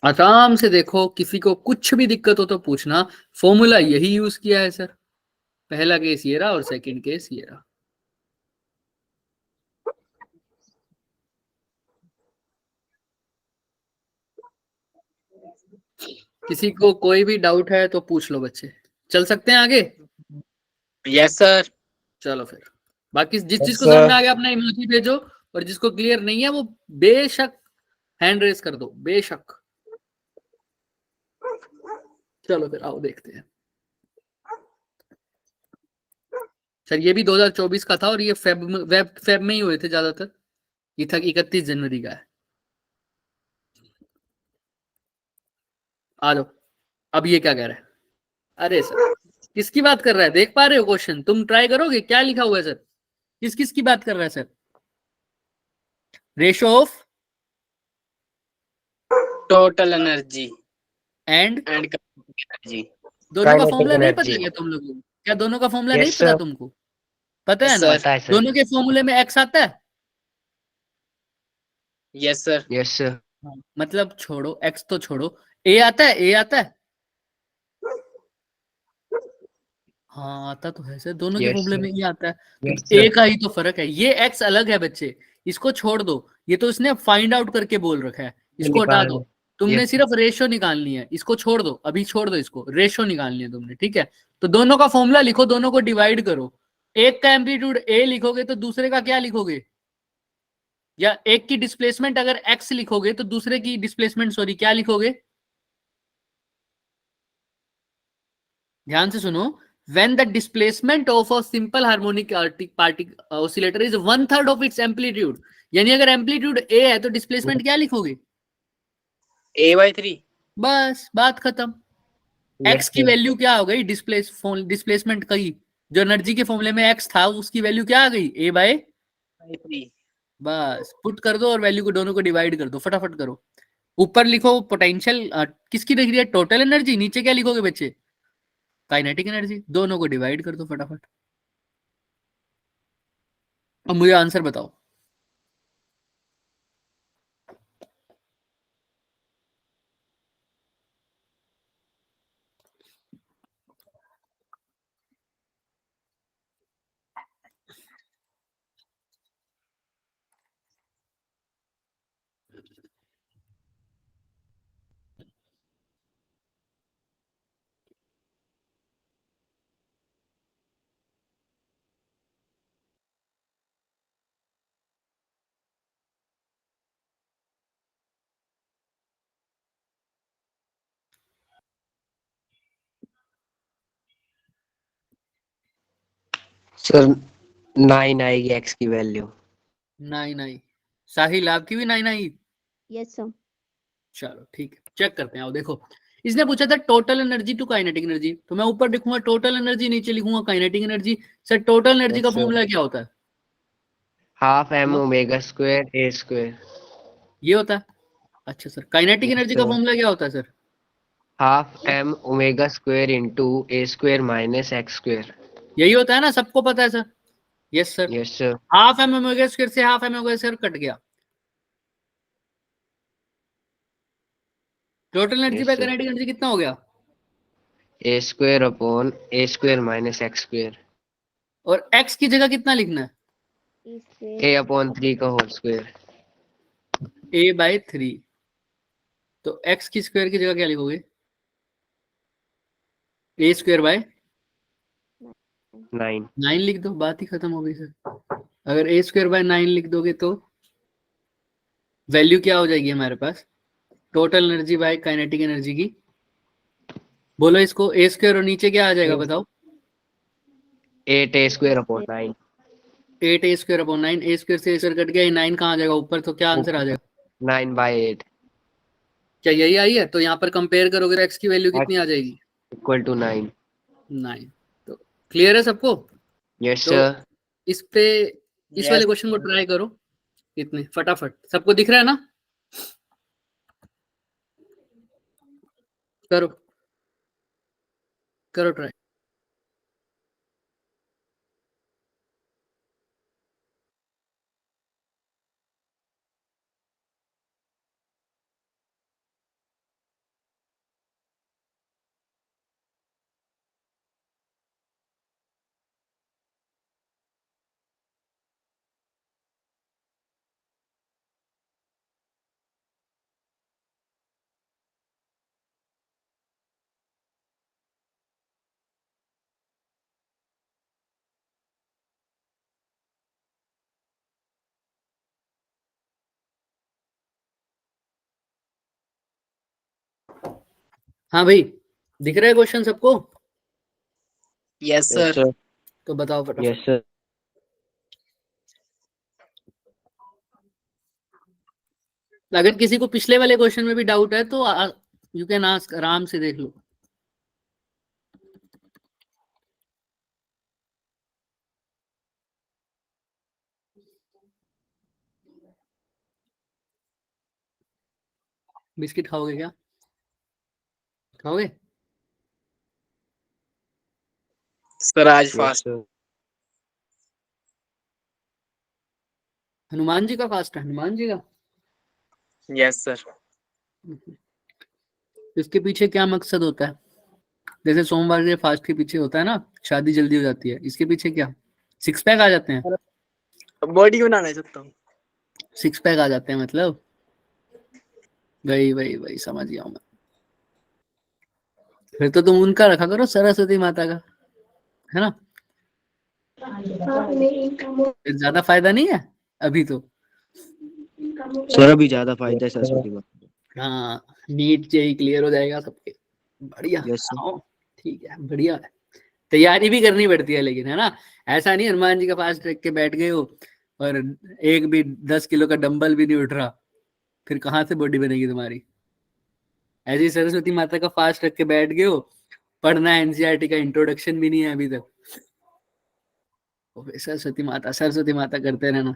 आराम से देखो, किसी को कुछ भी दिक्कत हो तो पूछना। फॉर्मूला यही यूज किया है सर। पहला केस ये रहा और सेकंड केस ये रहा। किसी को कोई भी डाउट है तो पूछ लो बच्चे, चल सकते हैं आगे? Yes sir. चलो फिर, बाकी जिस Yes, जिसको समझ में sir. आ गया अपना इमोजी भेजो, और जिसको क्लियर नहीं है वो बेशक हैंड रेस कर दो, बेशक। चलो फिर आओ देखते हैं। सर ये भी 2024 का था और ये फेब में ही हुए थे ज्यादातर। ये था 31 जनवरी का है। आ जाओ। अब ये क्या कह रहा है? अरे सर किसकी बात कर रहा है? देख पा रहे हो क्वेश्चन? तुम ट्राई करोगे? क्या लिखा हुआ है सर? किस किस की बात कर रहा है sir? Ratio of total energy and and energy. दोनों का काइनेटिक फॉर्मूला नहीं पता एनर्जी। क्या तुम लोगों को? क्या दोनों का फॉर्मूला नहीं यस पता सर, तुमको? पता है यस ना? सर। पता है सर। दोनों के फॉर्मूले में एक्स आता है। Yes sir. Yes sir. मतलब छोड़ो, एक्स तो छोड़ो, ए आता है, ए आता है। हाँ आता तो है सर, दोनों के यस फॉर्मूले सर। में ये आता है। तो यस ए सर। का ही तो फर्क है, ये एक्स अलग है बच्चे, इसको छोड़ दो। ये तो इसने फाइंड आउट करके बोल रखा है, इसको हटा दो। तुमने यस सिर्फ रेशो निकालनी है, इसको छोड़ दो, अभी छोड़ दो इसको, रेशो निकालनी है तुमने, ठीक है? तो दोनों का फॉर्मूला लिखो, दोनों को डिवाइड करो। एक का एम्पलीट्यूड ए लिखोगे तो दूसरे का क्या लिखोगे? या एक की डिस्प्लेसमेंट अगर एक्स लिखोगे तो दूसरे की डिस्प्लेसमेंट सॉरी क्या लिखोगे? ध्यान से सुनो। When the displacement of a simple harmonic oscillator is 1/3 of its amplitude, यानी अगर एम्पलीट्यूड ए है तो डिस्प्लेसमेंट क्या लिखोगे? a/3। बस बात खत्म। एक्स की वैल्यू क्या हो गई? डिस्प्लेसमेंट का ही, जो एनर्जी के फॉर्मूले में एक्स था उसकी वैल्यू क्या आ गई? a/3। बस पुट कर दो और वैल्यू को दोनों को डिवाइड कर दो, फटाफट करो। ऊपर लिखो पोटेंशियल किसकी दिख रही है? Total energy. नीचे क्या लिखोगे बच्चे? Kinetic energy. दोनों को डिवाइड कर दो फटाफट। अब मुझे आंसर बताओ। सर 9 आएगी एक्स की वैल्यू। 9 आई। साहिल आपकी भी 9 आई? Yes sir. चलो ठीक है, चेक करते हैं। आओ देखो, इसने पूछा था total energy to kinetic energy, तो मैं ऊपर लिखूंगा टोटल एनर्जी, नीचे लिखूंगा kinetic energy. Sir total energy का Yes, sir. फॉर्मूला क्या होता है? हाफ एम हाँ, ओमेगा स्क्वायर ए स्क्वायर। ये होता है। अच्छा सर, काइनेटिक यस एनर्जी का सर। फॉर्मूला क्या होता है sir? Half m omega square into a square minus x square. यही होता है ना, सबको पता है sir. Yes sir. Yes sir. Half m omega square से half m omega square cut गया। Total energy yes by sir. Kinetic energy कितना हो गया? A square upon a square minus x square. और एक्स की जगह कितना लिखना है? ए अपॉन 3 का होल स्क्वायर। a/3। तो एक्स की स्क्वायर की जगह क्या लिखोगे? ए स्क्वायर बाय 9। 9 लिख दो, बात ही खत्म हो गई सर। अगर ए स्क्वायर बाय 9 लिख दोगे तो वैल्यू क्या हो जाएगी हमारे पास? Total energy by kinetic energy की। बोलो इसको, ए स्क्वायर और नीचे क्या आ जाएगा बताओ? 8 ए स्क्वायर अपॉन 9। 8 ए स्क्वायर अपॉन 9। ए स्क्वायर से ए स्क्वायर कट गया, 9 कहाँ आ जाएगा ऊपर? तो क्या आंसर आ जाएगा? 9/8 क्या यही आई है? तो यहाँ पर कंपेयर करोगे तो एक्स की वैल्यू कितनी आ जाएगी? Equal to 9। 9। तो क्लियर है सबको? यस तो सर। इस पे इस वाले क्वेश्चन को ट्राई करो इतने फटाफट। सबको दिख रहा है ना? करो करो ट्राई। हाँ भाई, दिख रहा है क्वेश्चन सबको? Yes sir. तो बताओ फटाफट। Yes sir. अगर किसी को पिछले वाले क्वेश्चन में भी डाउट है तो यू कैन आस्क, आराम से देख लो। बिस्किट खाओगे क्या? खाओगे? सर आज yes fast. Sir. Hanuman ji का फास्ट है, हनुमान जी का। Yes sir. इसके पीछे क्या मकसद होता है? जैसे सोमवार के फास्ट के पीछे होता है ना, शादी जल्दी हो जाती है, इसके पीछे क्या? सिक्स पैक आ जाते हैं। बॉडी बनाना चाहता हूँ। सिक्स पैक आ जाते हैं मतलब, वही समझ गया हूं मैं। फिर तो तुम उनका रखा करो, सरस्वती माता का, है ना? फिर ज्यादा फायदा नहीं है अभी तो। सर अभी ज्यादा फायदा है सरस्वती माता। हाँ, नीट जेई क्लियर हो जाएगा सबके। बढ़िया। Yes sir. हाँ, ठीक है, बढ़िया है। तैयारी भी करनी पड़ती है लेकिन, है ना? ऐसा नहीं हनुमान जी का फास्ट रख के बैठ गए हो और एक भी 10 किलो का डंबल भी नहीं उठ रहा, फिर कहाँ से बॉडी बनेगी तुम्हारी? ऐसी सरस्वती माता का फास्ट रख के बैठ गए हो, पढ़ना है एनसीईआरटी का, इंट्रोडक्शन भी नहीं है अभी तक। सरस्वती माता करते रहना।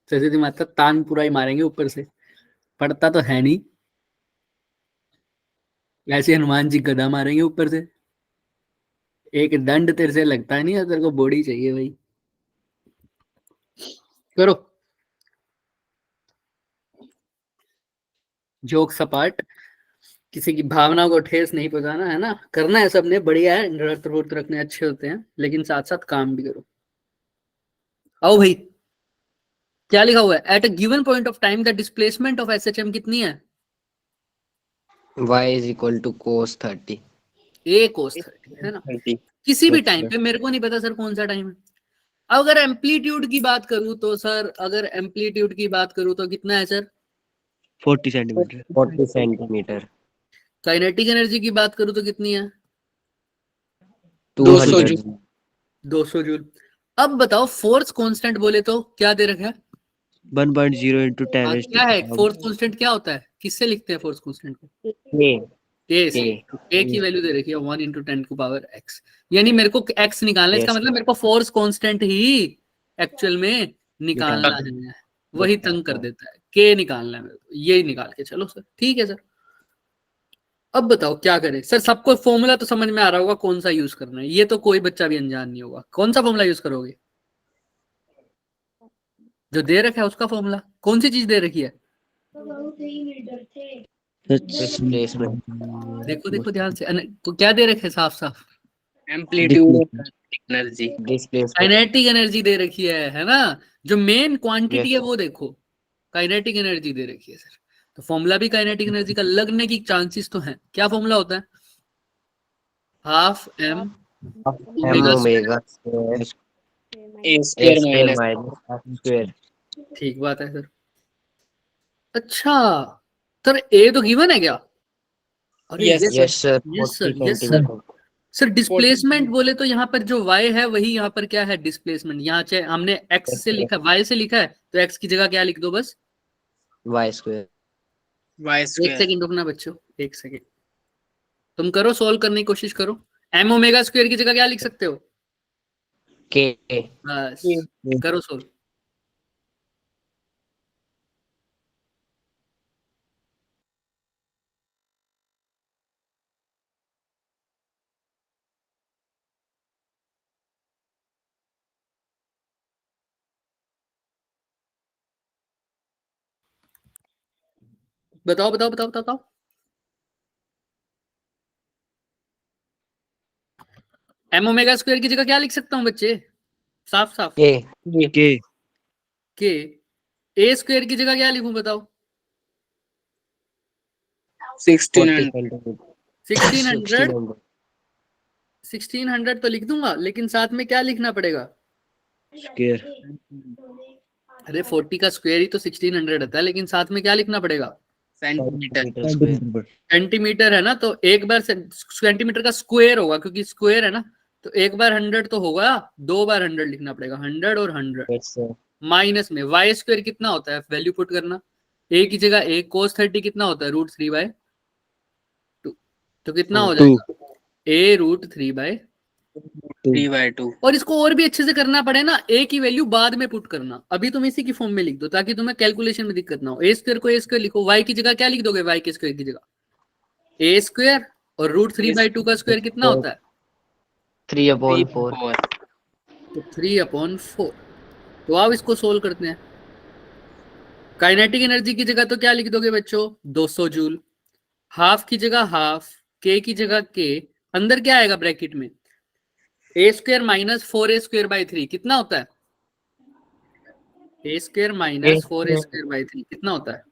सरस्वती माता तान पूरा ही मारेंगे ऊपर से, पढ़ता तो है नहीं। ऐसे हनुमान जी गदा मारेंगे ऊपर से। एक दंड तेरे से लगता नहीं है, तेरे को बॉडी चाहिए भाई। करो। जोक सपाट, किसी की भावना को ठेस नहीं पहुंचाना, है ना? करना है सबने, बढ़िया है, व्रत व्रत रखने अच्छे होते हैं, लेकिन साथ साथ काम भी करो। आओ भाई, क्या लिखा हुआ है? At a given point of time the displacement of SHM कितनी है? y is equal to cos 30। A cos 30, है ना? किसी भी टाइम पे, मेरे को नहीं पता सर कौन सा टाइम है। अगर एम्पलीट्यूड की बात करूं तो सर, अगर एम्पलीट्यूड की बात करूं तो कितना है sir? 40 centimetre. 40 centimetre. Kinetic energy की बात करूं तो कितनी है? 200 200। 200 जूल। अब बताओ, फोर्स कांस्टेंट बोले तो क्या दे रखा है? 1.0 into 10 raised क्या to है 12। Force constant? क्या होता है? किससे लिखते हैं फोर्स कांस्टेंट को? ये ए से। ए की वैल्यू दे रखी है 1 × 10⁻⁻⁻⁻⁻⁻⁻⁻⁻⁻⁻⁻⁻⁻⁻⁻⁻⁻⁻ यानी मेरे को एक्स निकालना है। इसका मतलब मेरे को फोर्स कांस्टेंट ही एक्चुअल में निकालना है। वही तंग कर देता है, के निकालना है मेरे को। यही निकाल के चलो सर, ठीक है सर। अब बताओ क्या करें सर, सबको फॉर्मूला तो समझ में आ रहा होगा कौन सा यूज करना है, ये तो कोई बच्चा भी अनजान नहीं होगा। कौन सा फॉर्मूला यूज करोगे? जो दे रखा है उसका फॉर्मूला। कौन सी चीज दे रखी है? डिस्प्लेसमेंट। देखो देखो ध्यान से, तो क्या दे रखे है साफ साफ? Amplitude energy. Displacement. Kinetic energy दे रखी है ना? जो मेन क्वांटिटी Yes. है वो देखो, काइनेटिक एनर्जी दे रखी है सर। तो फॉर्मूला भी काइनेटिक एनर्जी का लगने की चांसेस तो हैं। क्या फॉर्मूला होता है? Half m m omega. Omega square a a square square minus minus f square. ठीक बात है सर। अच्छा सर, ए तो गिवन है क्या? अरे Yes, yes yes sir, yes 40 sir yes sir. Centimetre. Sir displacement बोले तो यहाँ पर जो y है वही यहाँ पर क्या है? डिस्प्लेसमेंट। यहाँ चाहे हमने x से लिखा, y से लिखा है, तो x की जगह क्या लिख दो बस। Y square. वाई एक स्क्वायर। सेकंड रुकना बच्चों, एक सेकंड। तुम करो, सोल्व करने की कोशिश करो। एम ओमेगा स्क्वायर की जगह क्या लिख सकते हो? के। बस करो सोल्व। बताओ बताओ बताओ बताओ बताओ। एम ओमेगा स्क्वायर की जगह क्या लिख सकता हूँ बच्चे? साफ साफ। के। के के। ए स्क्वायर की जगह क्या लिखूं बताओ? 1600 सेंटीमीटर। 1600। 1600 तो लिख दूंगा, लेकिन साथ में क्या लिखना पड़ेगा? स्क्वायर अरे 40 का स्क्वायर ही तो 1600 होता है, लेकिन साथ में क्या लिखना पड़ेगा? सेंटीमीटर। स्क्वायर। सेंटीमीटर है ना, तो एक बार सेंटीमीटर का स्क्वायर होगा, क्योंकि स्क्वायर है ना। तो एक बार 100 तो होगा, दो बार 100 लिखना पड़ेगा। 100 और 100 यस सर। माइनस में वाई स्क्वायर कितना होता है? वैल्यू पुट करना। ए की जगह ए कोस 30 कितना होता है? √3/2। तो कितना हो 2 जाएगा? ए √3/2। 3/2। और इसको और भी अच्छे से करना पड़े ना, ए की वैल्यू बाद में पुट करना, अभी तुम इसी की फॉर्म में लिख दो ताकि तुम्हें कैलकुलेशन में दिक्कत ना हो। ए स्क्वायर को ए स्क्वायर लिखो, वाई की जगह क्या लिख दोगे? वाई के स्क्वायर की जगह ए स्क्वायर, और √3/2 का स्क्वायर कितना होता है? 3/4। तो 3/4। तो आप इसको सोल्व करते हैं। काइनेटिक एनर्जी की जगह तो क्या लिख दोगे बच्चों? 200 जूल। हाफ की जगह हाफ, के की जगह के, अंदर क्या आएगा ब्रैकेट में? ए स्क्वायर माइनस 4a² / 3 कितना होता है? ए स्क्वायर माइनस 4a² / 3 कितना होता है?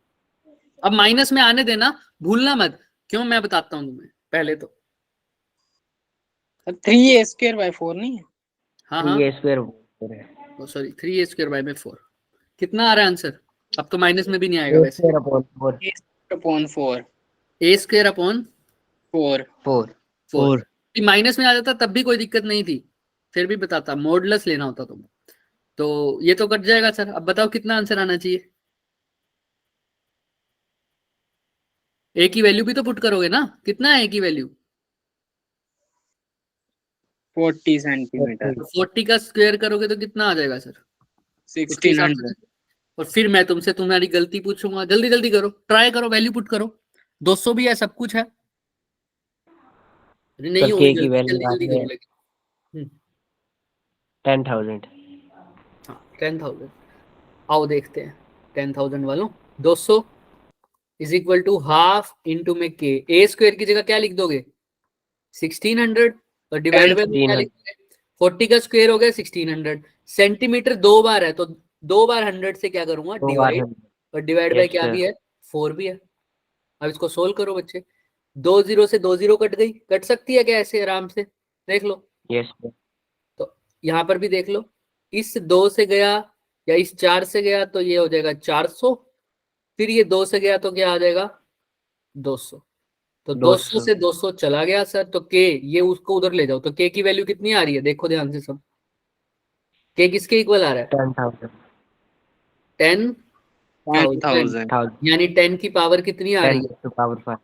अब माइनस में आने देना, भूलना मत। क्यों? मैं बताता हूं तुम्हें पहले तो। 3a² / 4 नहीं है? हाँ हाँ, 3a स्क्वायर। सॉरी 3a² / 4 कितना आ रहा है आंसर? अब तो माइनस में भी नहीं आएगा वैसे। a/4 a²/4। 4। 4 माइनस में आ जाता तब भी कोई दिक्कत नहीं थी, फिर भी बताता, मॉडुलस लेना होता तुम। तो ये तो कट जाएगा सर। अब बताओ कितना आंसर आना चाहिए? ए की वैल्यू भी तो पुट करोगे ना, कितना है ए की वैल्यू? 40 सेंटीमीटर। 40 का स्क्वायर करोगे तो कितना आ जाएगा सर? उसके हिसाब 1600। से। और फिर मैं तुमसे तुम्हारी गलती पूछूंगा, जल्दी जल्दी करो, ट्राई करो, वैल्यू पुट करो। 200 भी है, सब कुछ है। अरे नहीं सर होगी के की गलती, वैल्यू जल्दी आ जल्दी रही करो है लेकिन। 10,000। हाँ 10,000। आओ देखते हैं 10,000 वालों। 200 = हाफ इंटू में के। ए स्क्वायर की जगह क्या लिख दोगे? 1600। और डिवाइड बाय क्या 1600। लिखोगे? 40 का स्क्वायर हो गया 1600। सेंटीमीटर दो बार है, तो दो बार 100 से क्या करूंगा? 2 बार डिवाइड। 100। और डिवाइड बाय यस क्या सर। भी है? 4 भी है। अब इसको सोल्व करो बच्चे। 2 0 से 2 0 कट गई, कट सकती है क्या ऐसे आराम से? देख लो। Yes sir. तो यहाँ पर भी देख लो, इस 2 से गया या इस 4 से गया तो ये हो जाएगा 400। फिर ये 2 से गया तो क्या आ जाएगा? 200। तो 200 200। से 200 चला गया सर, तो के ये उसको उधर ले जाओ, तो के की वैल्यू कितनी आ रही है? देखो ध्यान से सब। के किसके इक्वल आ रहा है? 10,000। 10,000। 10,000। यानी 10 की पावर कितनी आ रही है? 10⁵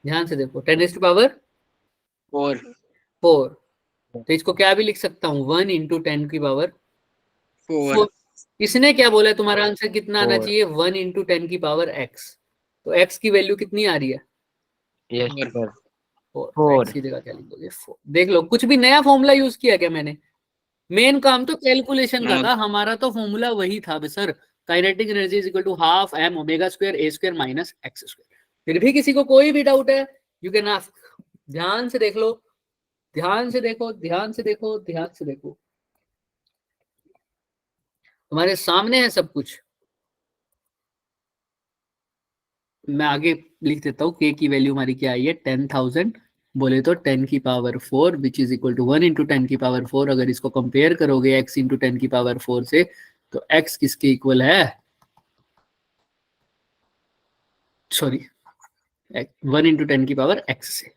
ध्यान से देखो, 10⁻⁴ 4। तो इसको क्या भी लिख सकता हूँ? 1 × 10⁻⁴। 4। इसने क्या बोला है? तुम्हारा आंसर कितना आना 4। चाहिए? 1 × 10⁻x। तो x की वैल्यू कितनी आ रही है? Yes Four. Sir. Four. Four. X की जगह क्या लिख दोगे? 4। देख लो, कुछ भी नया फॉर्मूला यूज किया क्या मैंने? मेन काम तो कैलकुलेशन का No. था, हमारा तो फॉर्मूला वही था sir, kinetic energy is equal to half m omega square a square minus x square. फिर भी किसी को कोई भी डाउट है, यू कैन आस्क। ध्यान से देख लो, ध्यान से देखो, ध्यान से देखो, ध्यान से देखो, तुम्हारे सामने है सब कुछ। मैं आगे लिख देता हूँ, k की वैल्यू हमारी क्या आई है? 10,000 बोले तो 10 की power 4 which is equal to 1 into 10 की पावर 4। अगर इसको कंपेयर करोगे x इंटू 10 की पावर 4 से, तो x किसके इक्वल है? सॉरी, 1 इंटू 10 की पावर x से,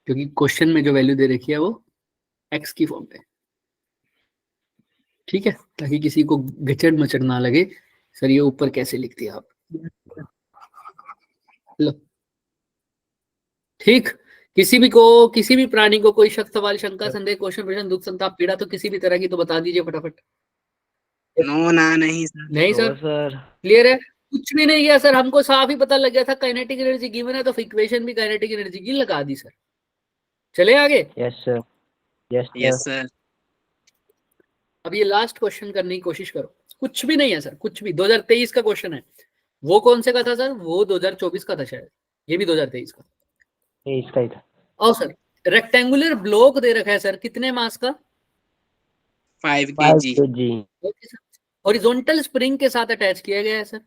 क्योंकि क्वेश्चन में जो वैल्यू दे रखी है वो x की फॉर्म पे। ठीक है, ताकि किसी को गचड़ मचड़ ना लगे, सर ये ऊपर कैसे लिख दिया आप। लो, ठीक। किसी भी प्राणी को कोई शक, सवाल, शंका, संदेह, क्वेश्चन, प्रश्न, दुख, संताप, पीड़ा तो किसी भी तरह की तो बता दीजिए फटाफट। No, ना नहीं सर। नहीं No सर, सर। क्लियर है? कुछ भी नहीं किया सर, हमको साफ ही पता लग गया था काइनेटिक एनर्जी गिवन है, तो इक्वेशन भी काइनेटिक एनर्जी की लगा दी सर। चले आगे। Yes sir. Yes Yes sir. sir. अब ये लास्ट क्वेश्चन करने की कोशिश करो। कुछ भी नहीं है सर, कुछ भी। 2023 का क्वेश्चन है। वो कौन से का था सर? वो 2024 का था शायद। ये भी 2023 का। ये इसका ही था। आओ सर, रेक्टेंगुलर ब्लॉक दे रखा है सर, कितने मास का? 5 5 kg. kg। Okay sir. Horizontal spring के साथ अटैच किया गया है sir.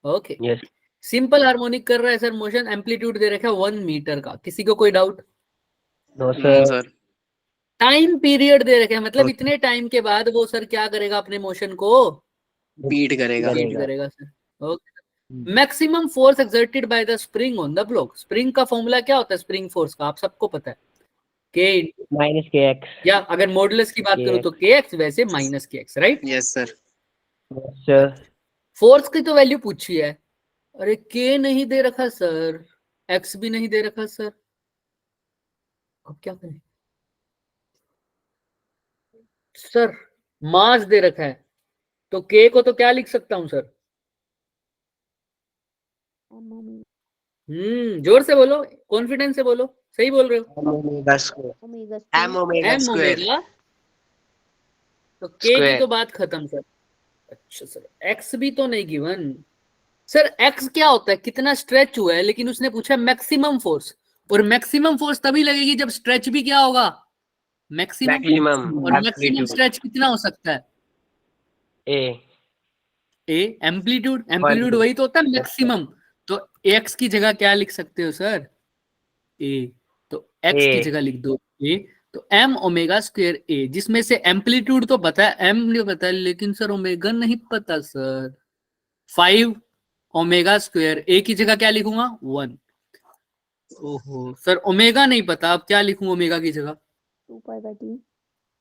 Okay. Yes. Simple harmonic कर रहा है सर मोशन, एम्पलीट्यूड दे रखा है 1 मीटर का। किसी को कोई doubt? No No sir. sir. Time period दे रखे हैं, मतलब इतने टाइम के बाद वो सर क्या करेगा? अपने मोशन को Beat करेगा. रीड करेगा sir. Okay. Maximum force exerted by the spring on the block. Spring का फॉर्मूला क्या होता है स्प्रिंग फोर्स का? आप सबको पता है, के, माइनस के एक्स। या अगर मॉडुलस की बात करूं तो के एक्स, वैसे minus k x, right? Yes sir. Sir. Force की तो वैल्यू पूछी है। अरे के नहीं दे रखा सर, एक्स भी नहीं दे रखा सर, अब क्या करें सर? मास दे रखा है, तो के को तो क्या लिख सकता हूं सर? जोर से बोलो, कॉन्फिडेंस से बोलो, सही बोल रहे हो। Omega square. M omega m square. Omega, तो के की तो बात खत्म सर। अच्छा सर, एक्स भी तो नहीं गिवन सर। एक्स क्या होता है? कितना स्ट्रेच हुआ है, लेकिन उसने पूछा मैक्सिमम फोर्स, और मैक्सिमम फोर्स तभी लगेगी जब स्ट्रेच भी क्या होगा? मैक्सिमम। मैक्सिमम और मैक्सिमम स्ट्रेच कितना हो सकता है? ए। एम्पलीट्यूड। एम्पलीट्यूड वही तो होता है मैक्सिमम। तो एक्स की जगह क्या लिख सकते हो सर? ए। तो एक्स की जगह लिख दो ए। तो एम ओमेगा स्क्वायर ए, जिसमें से एम्पलीट्यूड तो पता है, एम नहीं पता है, लेकिन सर ओमेगा नहीं पता सर। 5 ओमेगा स्क्वायर ए की जगह क्या लिखूंगा? 1। ओहो सर, ओमेगा नहीं पता, अब क्या लिखूं ओमेगा की जगह? 2π/t।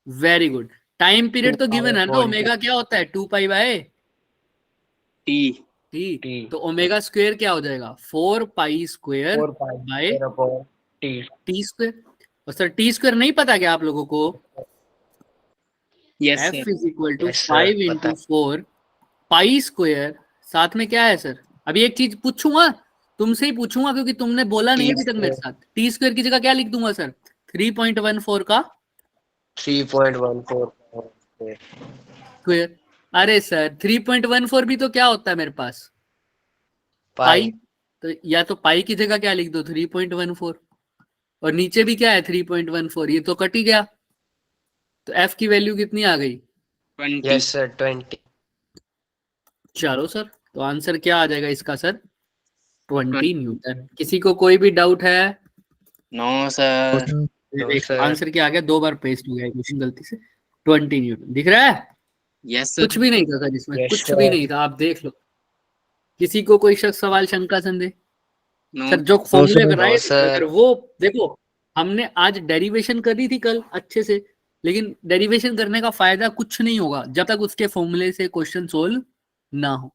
Very good. Time period तो गिवन है ना, ओमेगा क्या होता है? 2π/t। T. तो ओमेगा स्क्वायर क्या हो जाएगा? 4π square 4 by t. T square. और सर टी स्क्वायर नहीं पता क्या आप लोगों को? Yes f sir. Is equal to Yes, sir, 5 पता इंटू है। 4 पाई स्क्वायर। साथ में क्या है सर? अभी एक चीज पूछूंगा, तुमसे ही पूछूंगा, क्योंकि तुमने बोला नहीं T अभी तक मेरे साथ। टी स्क्वायर की जगह क्या लिख दूंगा सर? 3.14 का 3.14 स्क्वायर। अरे सर 3.14 भी तो क्या होता है मेरे पास? पाई। तो या तो पाई की जगह क्या लिख दो? 3.14। और नीचे भी क्या है? 3.14। ये तो कट ही गया। तो एफ की वैल्यू कितनी आ गई? 20. Yes sir 20। चलो सर, तो आंसर क्या आ जाएगा इसका सर? 20 न्यूटन। किसी को कोई भी डाउट है? No sir. सर। आंसर क्या आ गया? 2 बार पेस्ट हो गया क्वेश्चन गलती से। 20 न्यूटन दिख रहा है? Yes sir. कुछ भी नहीं था सर इसमें, Yes, कुछ sir. भी नहीं था, आप देख लो। किसी को कोई शक, सवाल, शंका, संदेह? No. सर जो फॉर्मूले sir. बनाए No, थे, sir. अगर वो देखो, हमने आज डेरिवेशन करी थी कल अच्छे से, लेकिन डेरिवेशन करने का फायदा कुछ नहीं होगा जब तक उसके फॉर्मूले से क्वेश्चन सोल्व ना हो।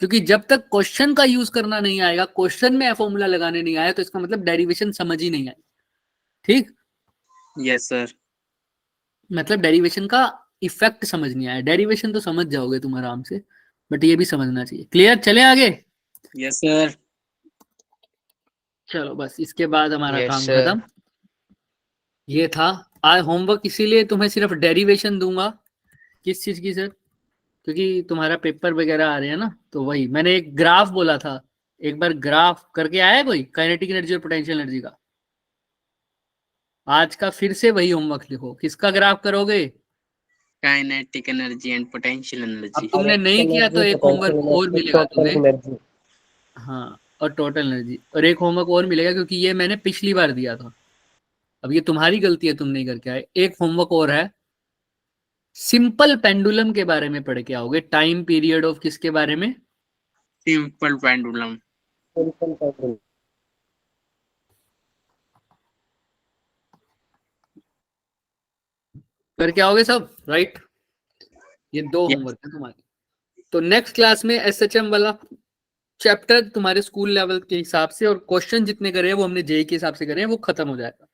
क्योंकि जब तक क्वेश्चन का यूज करना नहीं आएगा, क्वेश्चन में फॉर्मूला लगाने नहीं आया, तो इसका मतलब डेरिवेशन समझ ही नहीं आई। ठीक, Yes sir. मतलब डेरिवेशन का इफेक्ट समझ नहीं आया। डेरिवेशन तो समझ जाओगे तुम आराम से, बट ये भी समझना चाहिए। क्लियर? चले आगे। Yes sir. चलो बस इसके बाद हमारा Yes, काम sir. खत्म। ये था आज होमवर्क, इसीलिए तुम्हें सिर्फ डेरिवेशन दूंगा। किस चीज की सर? क्योंकि तुम्हारा पेपर वगैरह आ रहे हैं ना, तो वही मैंने एक ग्राफ बोला था, एक बार ग्राफ करके आया कोई काइनेटिक एनर्जी और पोटेंशियल एनर्जी का? आज का फिर से वही होमवर्क लिखो। किसका ग्राफ करोगे? काइनेटिक एनर्जी एंड पोटेंशियल अब एनर्जी। तुमने नहीं किया तो एक होमवर्क और मिलेगा तुम्हें। हाँ, और टोटल एनर्जी, और एक होमवर्क और मिलेगा क्योंकि ये मैंने पिछली बार दिया था। अब ये तुम्हारी गलती है, तुम नहीं करके आए। एक होमवर्क और है, सिंपल पेंडुलम के बारे में पढ़ के आओगे। टाइम पीरियड ऑफ किसके बारे में? Simple pendulum. करके आओगे सब, राइट? ये 2 Yes. होमवर्क है तुम्हारे। तो नेक्स्ट क्लास में एसएचएम वाला चैप्टर तुम्हारे स्कूल लेवल के हिसाब से, और क्वेश्चन जितने करे हैं वो हमने जेई के हिसाब से करे हैं, वो खत्म हो जाएगा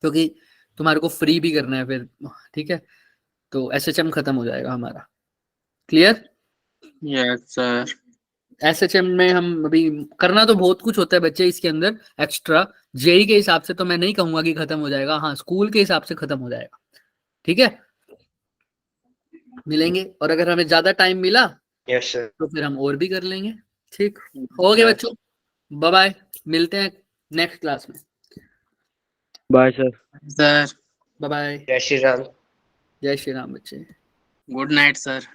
क्योंकि तुम्हारे को फ्री भी करना है फिर, ठीक है? तो एसएचएम खत्म हो जाएगा हमारा। क्लियर? Yes sir. एसएचएम में हम अभी करना तो बहुत कुछ होता है बच्चे इसके अंदर एक्स्ट्रा। जेई के हिसाब से तो मैं नहीं कहूंगा कि खत्म हो जाएगा, हाँ स्कूल के हिसाब से खत्म हो जाएगा। ठीक है, मिलेंगे, और अगर हमें ज्यादा टाइम मिला Yes, sir. तो फिर हम और भी कर लेंगे। ठीक हो गया बच्चों, बाय बाय, मिलते हैं नेक्स्ट क्लास में। Bye sir. Sir bye bye, जय श्री राम। जय श्री राम बच्चे। Good night sir.